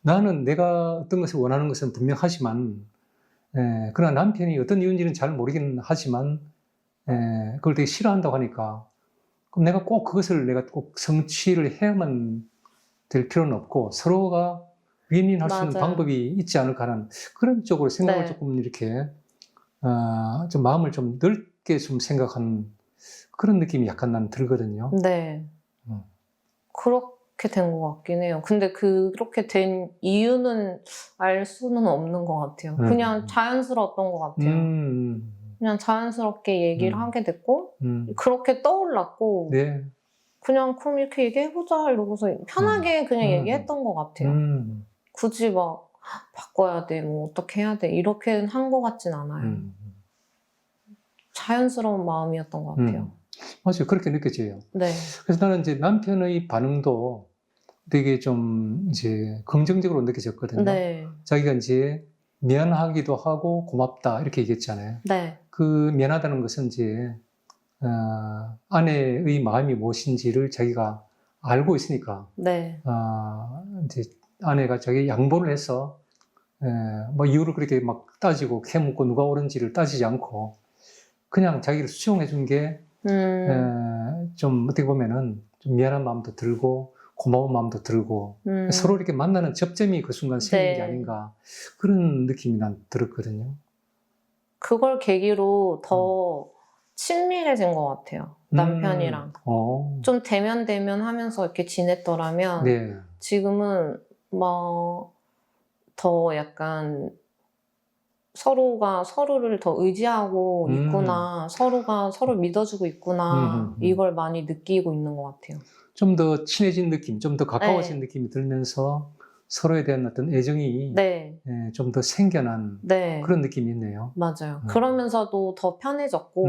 나는 내가 어떤 것을 원하는 것은 분명하지만, 그러나 남편이 어떤 이유인지는 잘 모르긴 하지만, 그걸 되게 싫어한다고 하니까, 그럼 내가 꼭 그것을 내가 꼭 성취를 해야만 될 필요는 없고, 서로가 윈윈할 수 있는 맞아요. 방법이 있지 않을까 하는 그런 쪽으로 생각을 네. 조금 이렇게, 좀 마음을 좀 넓게 좀 생각하는 그런 느낌이 약간 난 들거든요. 네. 그렇게 된 것 같긴 해요. 근데 그렇게 된 이유는 알 수는 없는 것 같아요. 그냥 자연스러웠던 것 같아요. 그냥 자연스럽게 얘기를 하게 됐고, 그렇게 떠올랐고, 네. 그냥 그럼 이렇게 얘기해보자 이러고서 편하게 그냥 얘기했던 것 같아요. 굳이 막 바꿔야 돼, 뭐 어떻게 해야 돼 이렇게 한 것 같진 않아요. 자연스러운 마음이었던 것 같아요. 맞아요. 그렇게 느껴져요. 네. 그래서 나는 이제 남편의 반응도 되게 좀 이제 긍정적으로 느껴졌거든요. 네. 자기가 이제 미안하기도 하고 고맙다 이렇게 얘기했잖아요. 네. 그 미안하다는 것은 이제 아내의 마음이 무엇인지를 자기가 알고 있으니까 네. 이제 아내가 자기 양보를 해서 뭐 이유를 그렇게 막 따지고 캐묻고 누가 옳은지를 따지지 않고 그냥 자기를 수용해 준 게 좀 어떻게 보면은 좀 미안한 마음도 들고 고마운 마음도 들고 서로 이렇게 만나는 접점이 그 순간 생긴 게 아닌가 그런 느낌이 난 들었거든요. 그걸 계기로 더 친밀해진 것 같아요. 남편이랑. 좀 대면 하면서 이렇게 지냈더라면 네. 지금은 뭐 더 약간 서로가 서로를 더 의지하고 있구나, 서로가 서로를 믿어주고 있구나, 이걸 많이 느끼고 있는 것 같아요. 좀 더 친해진 느낌, 좀 더 가까워진 느낌이 들면서 서로에 대한 어떤 애정이 네. 좀 더 생겨난 네. 그런 느낌이 있네요. 맞아요. 그러면서도 더 편해졌고,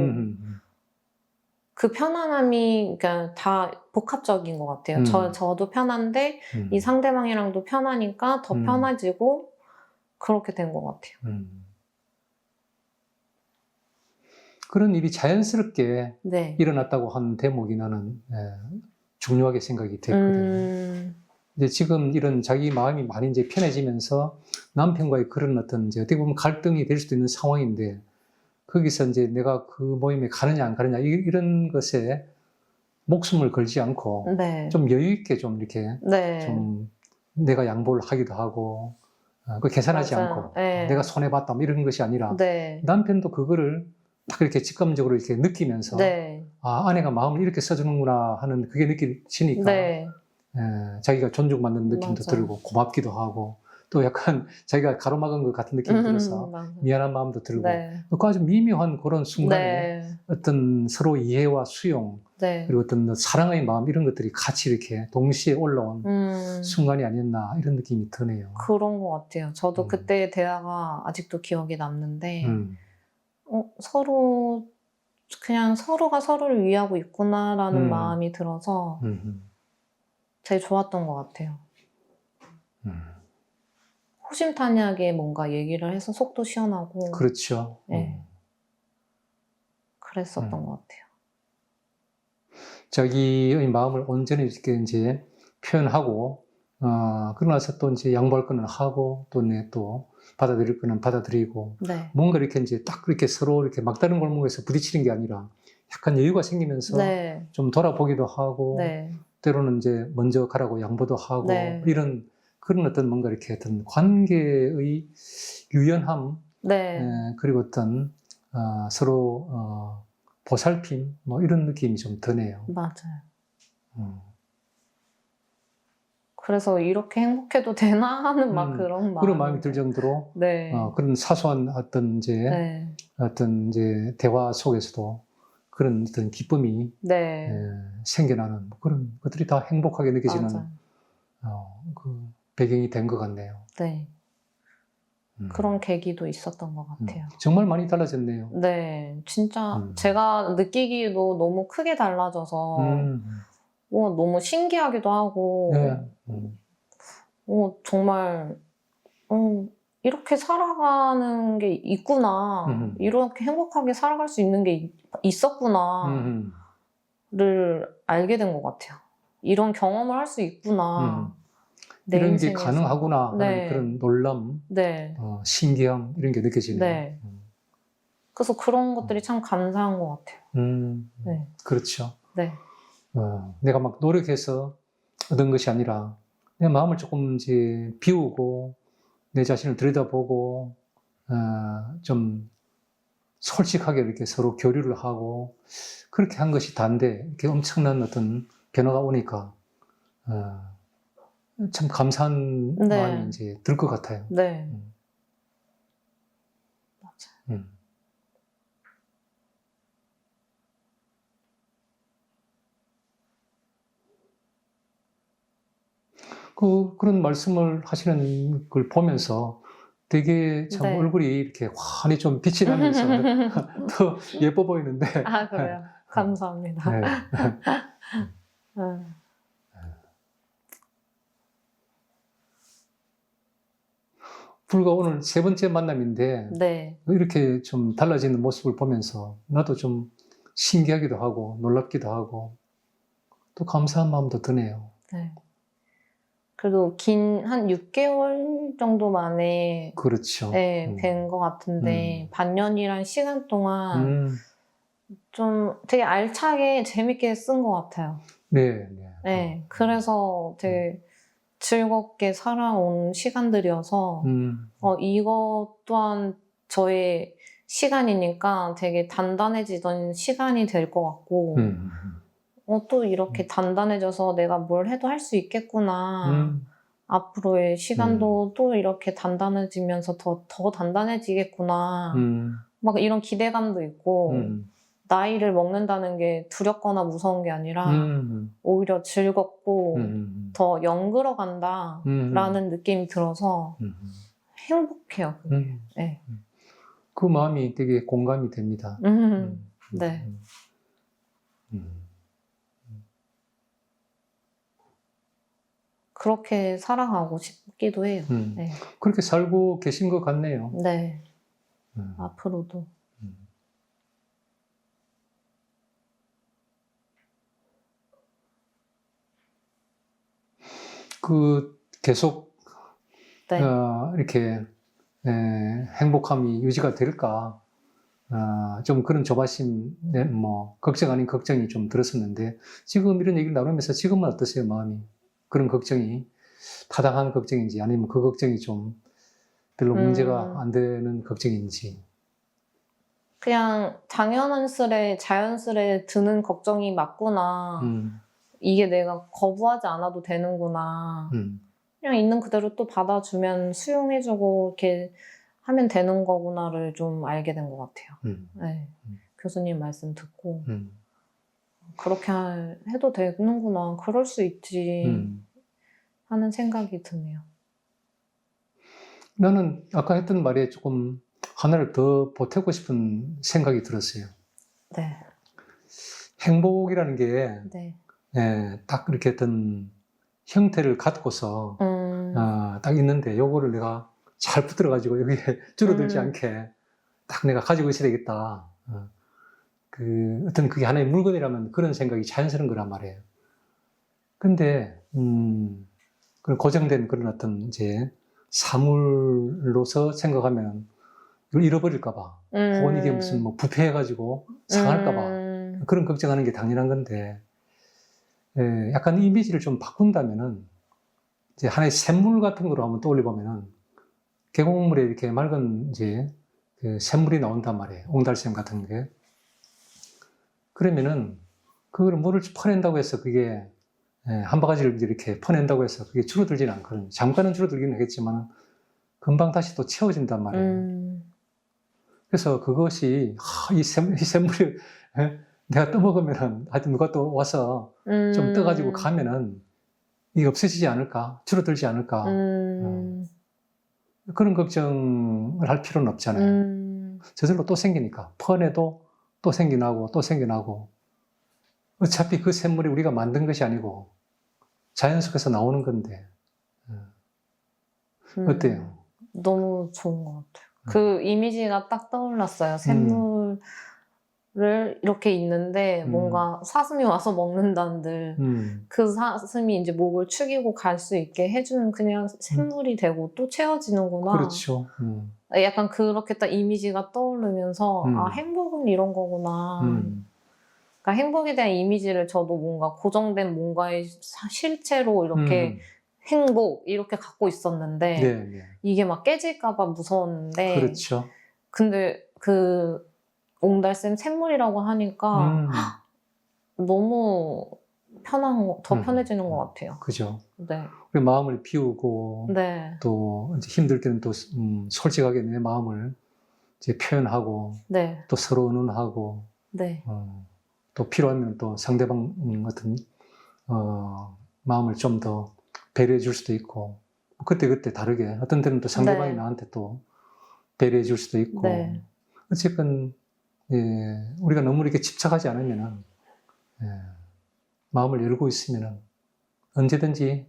그 편안함이 그러니까 다 복합적인 것 같아요. 저도 편한데 이 상대방이랑도 편하니까 더 편해지고 그렇게 된 것 같아요. 그런 일이 자연스럽게 네. 일어났다고 하는 대목이 나는 중요하게 생각이 됐거든요. 이제 지금 이런 자기 마음이 많이 이제 편해지면서 남편과의 그런 어떤 이제 어떻게 보면 갈등이 될 수도 있는 상황인데 거기서 이제 내가 그 모임에 가느냐 안 가느냐 이런 것에 목숨을 걸지 않고 네. 좀 여유 있게 좀 이렇게 네. 좀 내가 양보를 하기도 하고 그 계산하지 맞아요. 않고 네. 내가 손해봤다 뭐 이런 것이 아니라 네. 남편도 그거를 딱 이렇게 직감적으로 이렇게 느끼면서 네. 아내가 마음을 이렇게 써주는구나 하는 그게 느껴지니까 네. 자기가 존중받는 느낌도 맞아. 들고 고맙기도 하고 또 약간 자기가 가로막은 것 같은 느낌이 들어서 맞아. 미안한 마음도 들고 네. 그 아주 미묘한 그런 순간에 네. 어떤 서로 이해와 수용 네. 그리고 어떤 사랑의 마음 이런 것들이 같이 이렇게 동시에 올라온 순간이 아니었나 이런 느낌이 드네요. 그런 것 같아요. 저도 그때의 대화가 아직도 기억에 남는데 서로 그냥 서로가 서로를 위하고 있구나라는 마음이 들어서 되게 좋았던 것 같아요. 호심탄회하게 뭔가 얘기를 해서 속도 시원하고 그렇죠. 네. 그랬었던 것 같아요. 자기의 마음을 온전히 이렇게 이제 표현하고 그러고 나서 또 이제 양보할 거는 하고 또 받아들일 거는 받아들이고 네. 뭔가 이렇게 이제 딱 그렇게 서로 이렇게 막다른 골목에서 부딪히는 게 아니라 약간 여유가 생기면서 네. 좀 돌아보기도 하고 네. 때로는 이제 먼저 가라고 양보도 하고 네. 이런 그런 어떤 뭔가 이렇게 어떤 관계의 유연함 네. 그리고 어떤 서로 보살핌 뭐 이런 느낌이 좀 드네요. 맞아요. 그래서 이렇게 행복해도 되나 하는 막 그런 마음이 들 정도로 네. 그런 사소한 어떤 이제 대화 속에서도 그런 어떤 기쁨이 네. 생겨나는 그런 것들이 다 행복하게 느껴지는 맞아요. 그 배경이 된 것 같네요. 네. 그런 계기도 있었던 것 같아요. 정말 많이 달라졌네요. 네, 진짜 제가 느끼기도 너무 크게 달라져서 너무 신기하기도 하고 네. 정말 이렇게 살아가는 게 있구나, 이렇게 행복하게 살아갈 수 있는 게 있었구나를 알게 된 것 같아요. 이런 경험을 할 수 있구나. 내 이런 게 인생에서. 가능하구나 하는 네. 그런 놀람, 네. 신기함 이런 게 느껴지네요. 네. 그래서 그런 것들이 참 감사한 것 같아요. 네. 그렇죠. 네. 내가 막 노력해서 얻은 것이 아니라 내 마음을 조금 이제 비우고 내 자신을 들여다보고 좀 솔직하게 이렇게 서로 교류를 하고 그렇게 한 것이 다인데 이렇게 엄청난 어떤 변화가 오니까 참 감사한 네. 마음이 이제 들 것 같아요. 네. 맞아요. 그런 말씀을 하시는 걸 보면서 되게 참 네. 얼굴이 이렇게 환히 좀 빛이 나면서 더 예뻐 보이는데. 아, 그래요? 감사합니다. 네. 불과 오늘 3번째 만남인데 네. 이렇게 좀 달라지는 모습을 보면서 나도 좀 신기하기도 하고 놀랍기도 하고 또 감사한 마음도 드네요. 네. 그래도 한 6개월 정도 만에 그렇죠. 네, 뵌 것 같은데 반년이란 시간 동안 좀 되게 알차게 재밌게 쓴 것 같아요. 네. 네, 그래서 되게 즐겁게 살아온 시간들이어서 이것 또한 저의 시간이니까 되게 단단해지던 시간이 될 것 같고 또 이렇게 단단해져서 내가 뭘 해도 할 수 있겠구나. 앞으로의 시간도 또 이렇게 단단해지면서 더 단단해지겠구나. 막 이런 기대감도 있고 나이를 먹는다는 게 두렵거나 무서운 게 아니라 오히려 즐겁고 더 연그러 간다라는 느낌이 들어서 행복해요. 네. 그 마음이 되게 공감이 됩니다. 네. 그렇게 살아가고 싶기도 해요. 네. 그렇게 살고 계신 것 같네요. 네. 앞으로도. 계속 네. 이렇게 행복함이 유지가 될까? 좀 그런 조바심, 걱정 아닌 걱정이 좀 들었었는데 지금 이런 얘기를 나누면서 지금은 어떠세요, 마음이? 그런 걱정이 타당한 걱정인지 아니면 그 걱정이 좀 별로 문제가 안 되는 걱정인지. 그냥 자연스레 드는 걱정이 맞구나. 이게 내가 거부하지 않아도 되는구나. 그냥 있는 그대로 또 받아주면 수용해주고 이렇게 하면 되는 거구나를 좀 알게 된 것 같아요. 네. 교수님 말씀 듣고 그렇게 해도 되는구나. 그럴 수 있지 하는 생각이 드네요. 나는 아까 했던 말에 조금 하나를 더 보태고 싶은 생각이 들었어요. 네. 행복이라는 게 네. 딱 이렇게 어떤 형태를 갖고서 딱 있는데 요거를 내가 잘 붙들어가지고 여기에 줄어들지 않게 딱 내가 가지고 있어야 되겠다. 어떤 그게 하나의 물건이라면 그런 생각이 자연스러운 거란 말이에요. 근데 그런 고정된 그런 어떤 이제 사물로서 생각하면 이걸 잃어버릴까봐 혹은 이게 무슨 뭐 부패해가지고 상할까봐 그런 걱정하는 게 당연한 건데 약간 이미지를 좀 바꾼다면은 이제 하나의 샘물 같은 거로 한번 떠올려보면은 계곡물에 이렇게 맑은 이제 그 샘물이 나온단 말이에요. 옹달샘 같은 게. 그러면은 그걸 물을 퍼낸다고 해서 그게 한 바가지를 이렇게 퍼낸다고 해서 그게 줄어들지는 않거든요. 잠깐은 줄어들긴 하겠지만 금방 다시 또 채워진단 말이에요. 그래서 그것이 이 샘물이 내가 떠먹으면은 하여튼 누가 또 와서 좀 떠가지고 가면은 이게 없어지지 않을까, 줄어들지 않을까, 그런 걱정을 할 필요는 없잖아요. 저절로 또 생기니까. 퍼내도 또 생겨나고 또 생겨나고. 어차피 그 샘물이 우리가 만든 것이 아니고 자연 속에서 나오는 건데. 어때요? 너무 좋은 것 같아요. 그 이미지가 딱 떠올랐어요. 샘물을 이렇게 있는데 뭔가 사슴이 와서 먹는다는들 그 사슴이 이제 목을 축이고 갈 수 있게 해주는 그냥 샘물이 되고 또 채워지는구나. 그렇죠. 약간 그렇게 딱 이미지가 떠오르면서 아, 행복은 이런 거구나. 그러니까 행복에 대한 이미지를 저도 뭔가 고정된 뭔가의 실체로 이렇게 행복 이렇게 갖고 있었는데 네, 네. 이게 막 깨질까 봐 무서웠는데 그렇죠. 근데 그 옹달샘 샘물이라고 하니까 너무 더 편해지는 것 같아요. 그죠. 네. 우리 마음을 비우고 네. 또 이제 힘들 때는 또 솔직하게 내 마음을 이제 표현하고 네. 또 서로 의논하고 네. 또 필요하면 또 상대방 같은 마음을 좀 더 배려해 줄 수도 있고 그때 다르게 어떤 때는 또 상대방이 네. 나한테 또 배려해 줄 수도 있고 네. 어쨌건 예, 우리가 너무 이렇게 집착하지 않으면은 예, 마음을 열고 있으면은 언제든지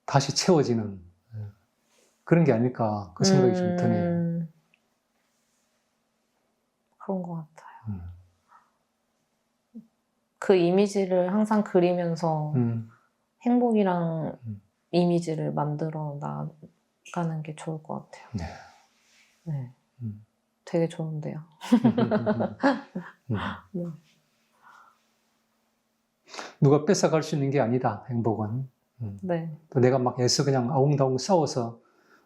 다시 채워지는 그런 게 아닐까 그 생각이 좀 드네요. 그런 것 같아요. 그 이미지를 항상 그리면서 행복이랑 이미지를 만들어 나가는 게 좋을 것 같아요. 네. 네. 되게 좋은데요. 네. 누가 뺏어갈 수 있는 게 아니다, 행복은. 네. 또 내가 막 애써 그냥 아웅다웅 싸워서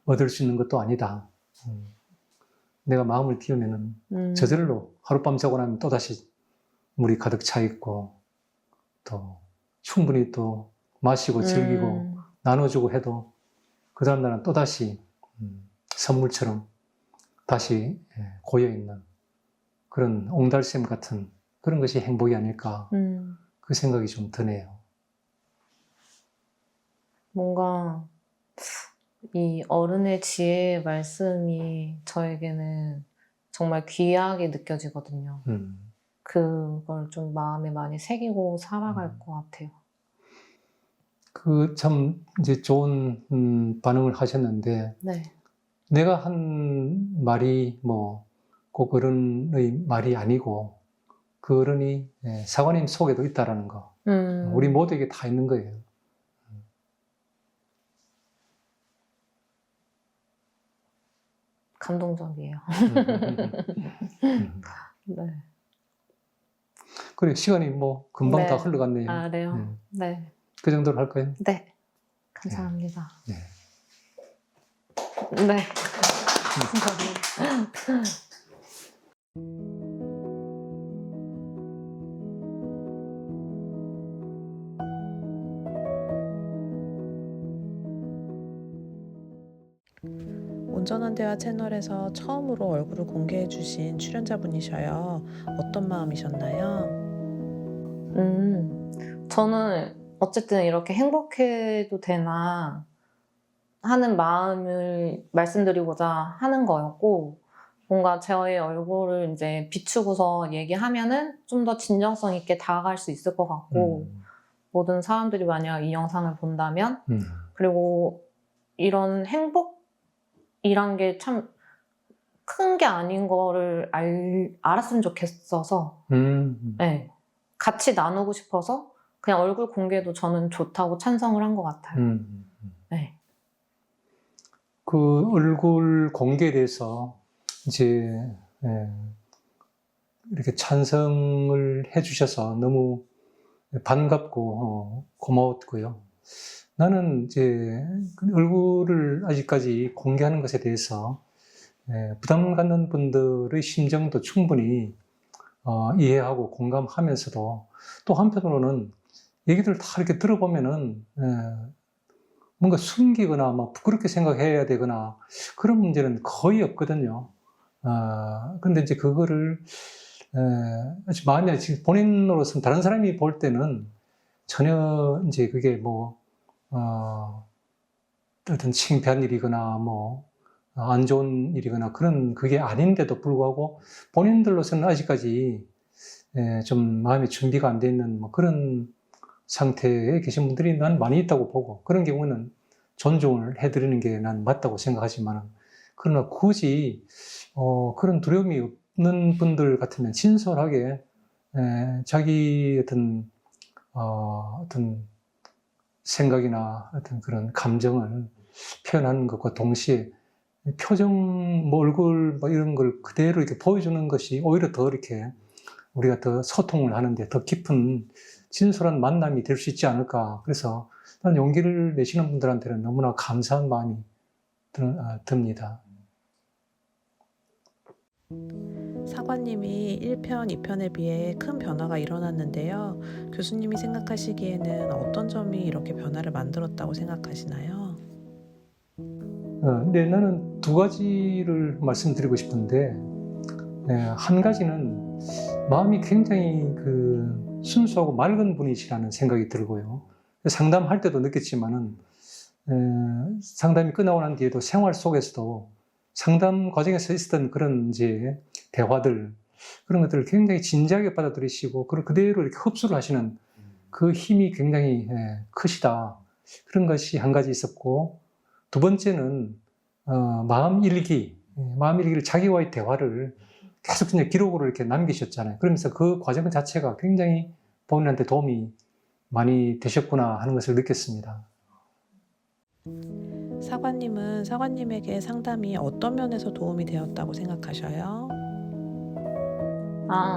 얻을 수 있는 것도 아니다. 내가 마음을 비우면은 저절로 하룻밤 자고 나면 또다시 물이 가득 차 있고 또 충분히 또 마시고 즐기고 나눠주고 해도 그 다음 날은 또다시 선물처럼 다시 고여있는 그런 옹달샘 같은 그런 것이 행복이 아닐까 그 생각이 좀 드네요. 뭔가 이 어른의 지혜의 말씀이 저에게는 정말 귀하게 느껴지거든요. 그걸 좀 마음에 많이 새기고 살아갈 것 같아요. 그 참 이제 좋은 반응을 하셨는데 네. 내가 한 말이 뭐 꼭 어른의 말이 아니고 그 어른이 사관님 속에도 있다라는 거 우리 모두에게 다 있는 거예요. 감동적이에요. 네. 그래 시간이 뭐 금방 네. 다 흘러갔네요. 아, 그래요? 네. 그 정도로 할까요? 네. 감사합니다. 네. 네. 온전한 대화 채널에서 처음으로 얼굴을 공개해주신 출연자분이셔요. 어떤 마음이셨나요? 저는 어쨌든 이렇게 행복해도 되나 하는 마음을 말씀드리고자 하는 거였고, 뭔가 저의 얼굴을 이제 비추고서 얘기하면은 좀 더 진정성 있게 다가갈 수 있을 것 같고, 모든 사람들이 만약 이 영상을 본다면, 그리고 이런 행복이란 게 참 큰 게 아닌 거를 알았으면 좋겠어서, 네. 같이 나누고 싶어서 그냥 얼굴 공개도 저는 좋다고 찬성을 한 것 같아요. 네. 그 얼굴 공개에 대해서 이제 이렇게 찬성을 해주셔서 너무 반갑고 고마웠고요. 나는 이제 얼굴을 아직까지 공개하는 것에 대해서 부담 갖는 분들의 심정도 충분히 이해하고 공감하면서도 또 한편으로는 얘기들 다 이렇게 들어보면은 뭔가 숨기거나 막 부끄럽게 생각해야 되거나 그런 문제는 거의 없거든요. 근데 이제 그거를 만약 지금 본인으로서는 다른 사람이 볼 때는 전혀 이제 그게 뭐 어떤 창피한 일이거나 뭐 안 좋은 일이거나 그런 그게 아닌데도 불구하고 본인들로서는 아직까지 좀 마음의 준비가 안 돼 있는 뭐 그런 상태에 계신 분들이 난 많이 있다고 보고, 그런 경우는 존중을 해드리는 게 난 맞다고 생각하지만, 그러나 굳이 그런 두려움이 없는 분들 같으면 진솔하게 자기 어떤 생각이나 어떤 그런 감정을 표현하는 것과 동시에 표정, 뭐 얼굴 뭐 이런 걸 그대로 이렇게 보여주는 것이 오히려 더 이렇게 우리가 더 소통을 하는데 더 깊은 진솔한 만남이 될 수 있지 않을까. 그래서 나는 용기를 내시는 분들한테는 너무나 감사한 마음이 듭니다. 사관님이 1편, 2편에 비해 큰 변화가 일어났는데요. 교수님이 생각하시기에는 어떤 점이 이렇게 변화를 만들었다고 생각하시나요? 근데 나는 두 가지를 말씀드리고 싶은데, 한 가지는 마음이 굉장히 순수하고 맑은 분이시라는 생각이 들고요. 상담할 때도 느꼈지만은, 상담이 끝나고 난 뒤에도 생활 속에서도 상담 과정에서 있었던 그런 이제 대화들, 그런 것들을 굉장히 진지하게 받아들이시고, 그걸 그대로 이렇게 흡수를 하시는 그 힘이 굉장히 크시다. 그런 것이 한 가지 있었고, 두 번째는 마음 일기를 자기와의 대화를 계속 그냥 기록으로 이렇게 남기셨잖아요. 그러면서 그 과정 자체가 굉장히 본인한테 도움이 많이 되셨구나 하는 것을 느꼈습니다. 사관님은 사관님에게 상담이 어떤 면에서 도움이 되었다고 생각하셔요?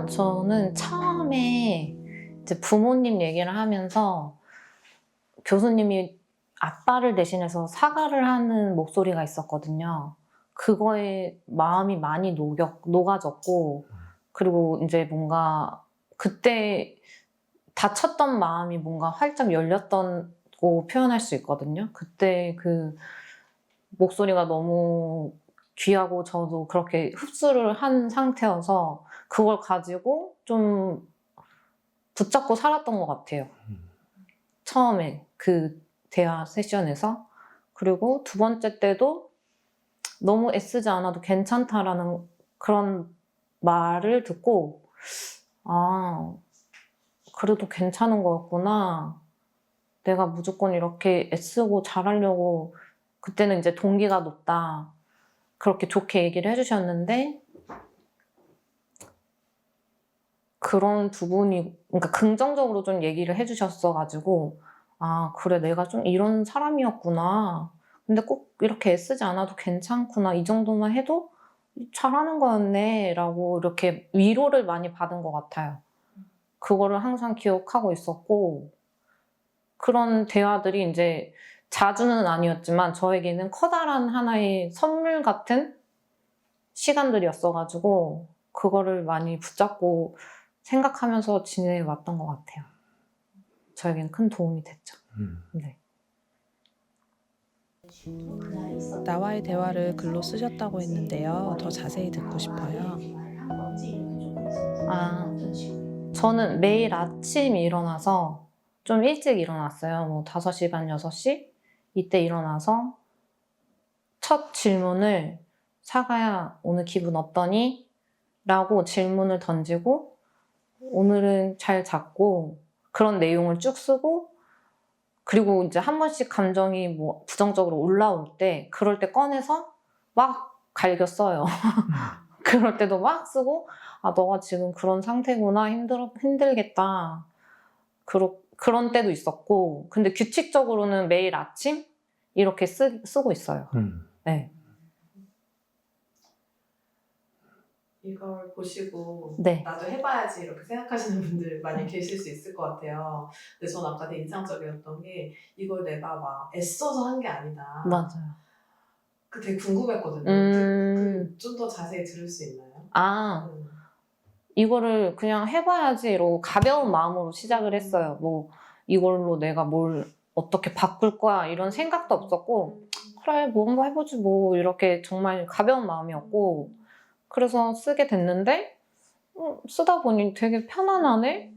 저는 처음에 이제 부모님 얘기를 하면서 교수님이 아빠를 대신해서 사과를 하는 목소리가 있었거든요. 그거에 마음이 많이 녹아졌고, 그리고 이제 뭔가 그때 다쳤던 마음이 뭔가 활짝 열렸다고 표현할 수 있거든요. 그때 그 목소리가 너무 귀하고 저도 그렇게 흡수를 한 상태여서 그걸 가지고 좀 붙잡고 살았던 것 같아요. 처음에 그 대화 세션에서. 그리고 두 번째 때도 너무 애쓰지 않아도 괜찮다라는 그런 말을 듣고, 그래도 괜찮은 거였구나. 내가 무조건 이렇게 애쓰고 잘하려고, 그때는 이제 동기가 높다. 그렇게 좋게 얘기를 해주셨는데, 그런 두 분이, 그러니까 긍정적으로 좀 얘기를 해주셨어가지고, 그래, 내가 좀 이런 사람이었구나. 근데 꼭 이렇게 애쓰지 않아도 괜찮구나. 이 정도만 해도 잘하는 거였네. 라고 이렇게 위로를 많이 받은 것 같아요. 그거를 항상 기억하고 있었고, 그런 대화들이 이제 자주는 아니었지만 저에게는 커다란 하나의 선물 같은 시간들이었어가지고, 그거를 많이 붙잡고 생각하면서 지내왔던 것 같아요. 저에겐 큰 도움이 됐죠. 네. 나와의 대화를 글로 쓰셨다고 했는데요. 더 자세히 듣고 싶어요. 저는 매일 아침 일어나서 좀 일찍 일어났어요. 뭐 5시 반, 6시? 이때 일어나서 첫 질문을 사과야, 오늘 기분 어떠니? 라고 질문을 던지고 오늘은 잘 잤고 그런 내용을 쭉 쓰고, 그리고 이제 한 번씩 감정이 뭐 부정적으로 올라올 때 그럴 때 꺼내서 막 갈겨 써요. 그럴 때도 막 쓰고, 너가 지금 그런 상태구나, 힘들겠다. 그런 때도 있었고, 근데 규칙적으로는 매일 아침 이렇게 쓰고 있어요. 네. 이걸 보시고 네. 나도 해봐야지 이렇게 생각하시는 분들 많이 계실 수 있을 것 같아요. 근데 전 아까 되게 인상적이었던 게 이걸 내가 막 애써서 한 게 아니다. 맞아요. 그 되게 궁금했거든요. 좀 더 자세히 들을 수 있나요? 이거를 그냥 해봐야지 이러고 가벼운 마음으로 시작을 했어요. 뭐 이걸로 내가 뭘 어떻게 바꿀 거야 이런 생각도 없었고, 그래 뭐 한번 해보지 뭐, 이렇게 정말 가벼운 마음이었고, 그래서 쓰게 됐는데 쓰다 보니 되게 편안하네?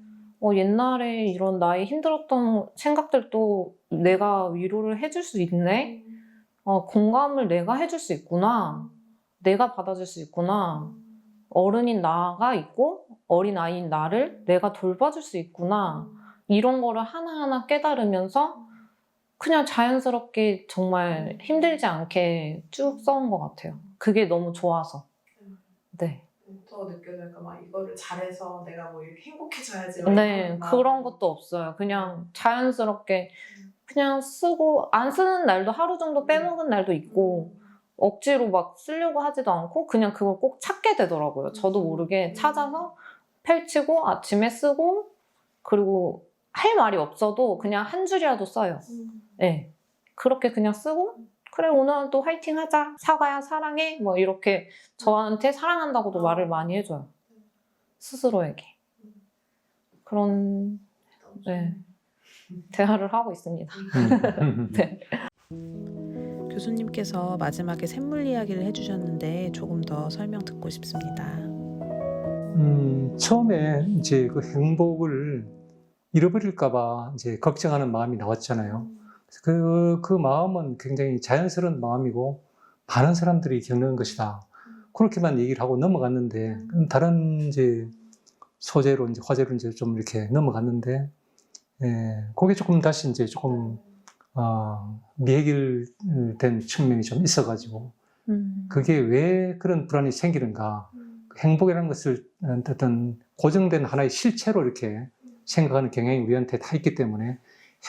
옛날에 이런 나의 힘들었던 생각들도 내가 위로를 해줄 수 있네? 공감을 내가 해줄 수 있구나. 내가 받아줄 수 있구나. 어른인 나가 있고 어린아이인 나를 내가 돌봐줄 수 있구나. 이런 거를 하나하나 깨달으면서 그냥 자연스럽게 정말 힘들지 않게 쭉 써온 것 같아요. 그게 너무 좋아서. 네. 더 느껴질까 막 이거를 잘해서 내가 뭐 이렇게 행복해져야지. 네, 그런 것도 없어요. 그냥 자연스럽게 그냥 쓰고 안 쓰는 날도 하루 정도 빼먹은 날도 있고 억지로 막 쓰려고 하지도 않고 그냥 그걸 꼭 찾게 되더라고요. 저도 모르게 찾아서 펼치고 아침에 쓰고 그리고 할 말이 없어도 그냥 한 줄이라도 써요. 네, 그렇게 그냥 쓰고 그래 오늘은 또 화이팅 하자. 사과야 사랑해. 뭐 이렇게 저한테 사랑한다고도 말을 많이 해줘요. 스스로에게. 그런 네, 대화를 하고 있습니다. 네. 교수님께서 마지막에 샘물 이야기를 해주셨는데 조금 더 설명 듣고 싶습니다. 처음에 이제 그 행복을 잃어버릴까봐 이제 걱정하는 마음이 나왔잖아요. 그 마음은 굉장히 자연스러운 마음이고 많은 사람들이 겪는 것이다. 그렇게만 얘기를 하고 넘어갔는데 다른 이제 소재로 이제 화제로 이제 좀 이렇게 넘어갔는데 그게 조금 다시 이제 조금 미해결된 측면이 좀 있어가지고 그게 왜 그런 불안이 생기는가? 행복이라는 것을 어떤 고정된 하나의 실체로 이렇게 생각하는 경향이 우리한테 다 있기 때문에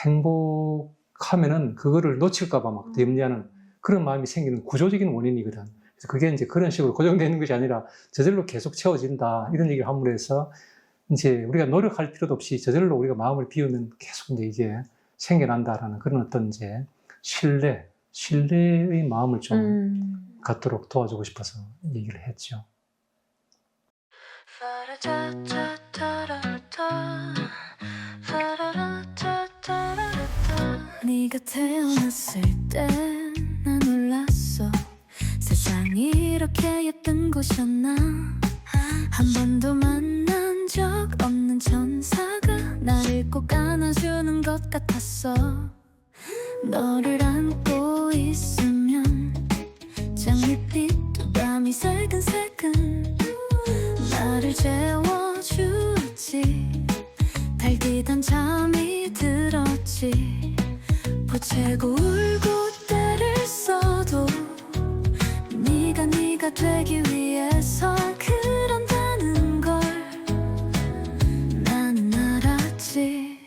행복하면은 그거를 놓칠까봐 막 염려하는 그런 마음이 생기는 구조적인 원인이거든. 그래서 그게 이제 그런 식으로 고정되어 있는 것이 아니라 저절로 계속 채워진다. 이런 얘기를 함으로 해서 이제 우리가 노력할 필요도 없이 저절로 우리가 마음을 비우면 계속 이제 이게 생겨난다라는 그런 어떤 이제 신뢰의 마음을 좀 갖도록 도와주고 싶어서 얘기를 했죠. 네가 태어났을 때 난 몰랐어 세상이 이렇게 예쁜 곳이었나 한 번도 만난 적 없는 천사가 나를 꼭 안아주는 것 같았어 너를 안고 있으면 장밋빛 밤이 살근살근 나를 재워주었지 달디던 잠이 들었지 보채고 울고 때를 써도 네가 되기 위해서 그런다는 걸 나는 알았지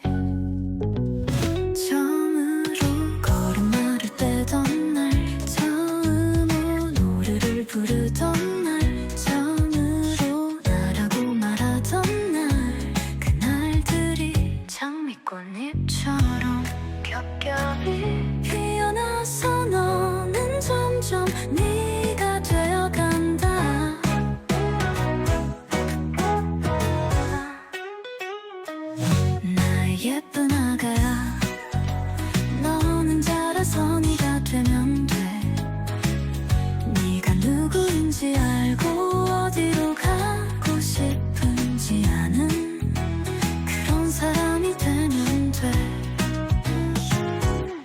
처음으로 걸음마를 떼던 날 처음으로 노래를 부르던 날 처음으로 나라고 말하던 날 그날들이 장미꽃잎처럼 겹겹이 피어나서 너는 점점 네가 되어간다 나의 예쁜 아가야 너는 자라서 네가 되면 돼 네가 누구인지 알고 어디로 가고 싶은지 아는 그런 사람이 되면 돼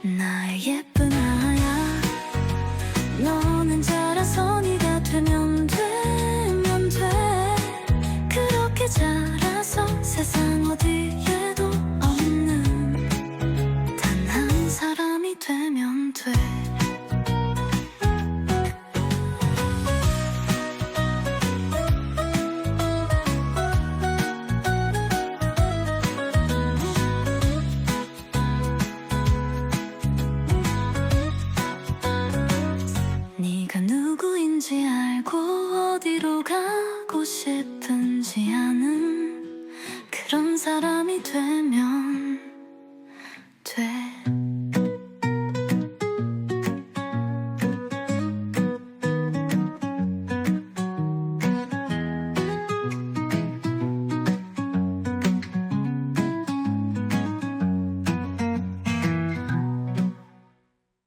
나의 예쁜 아야 너는 자라서 네가 되면 돼 그렇게 자라서 세상 어디에도 없는 단 한 사람이 되면 돼 네가 누구인지 알고 어디로 가고 싶은지 아는 그런 사람이 되면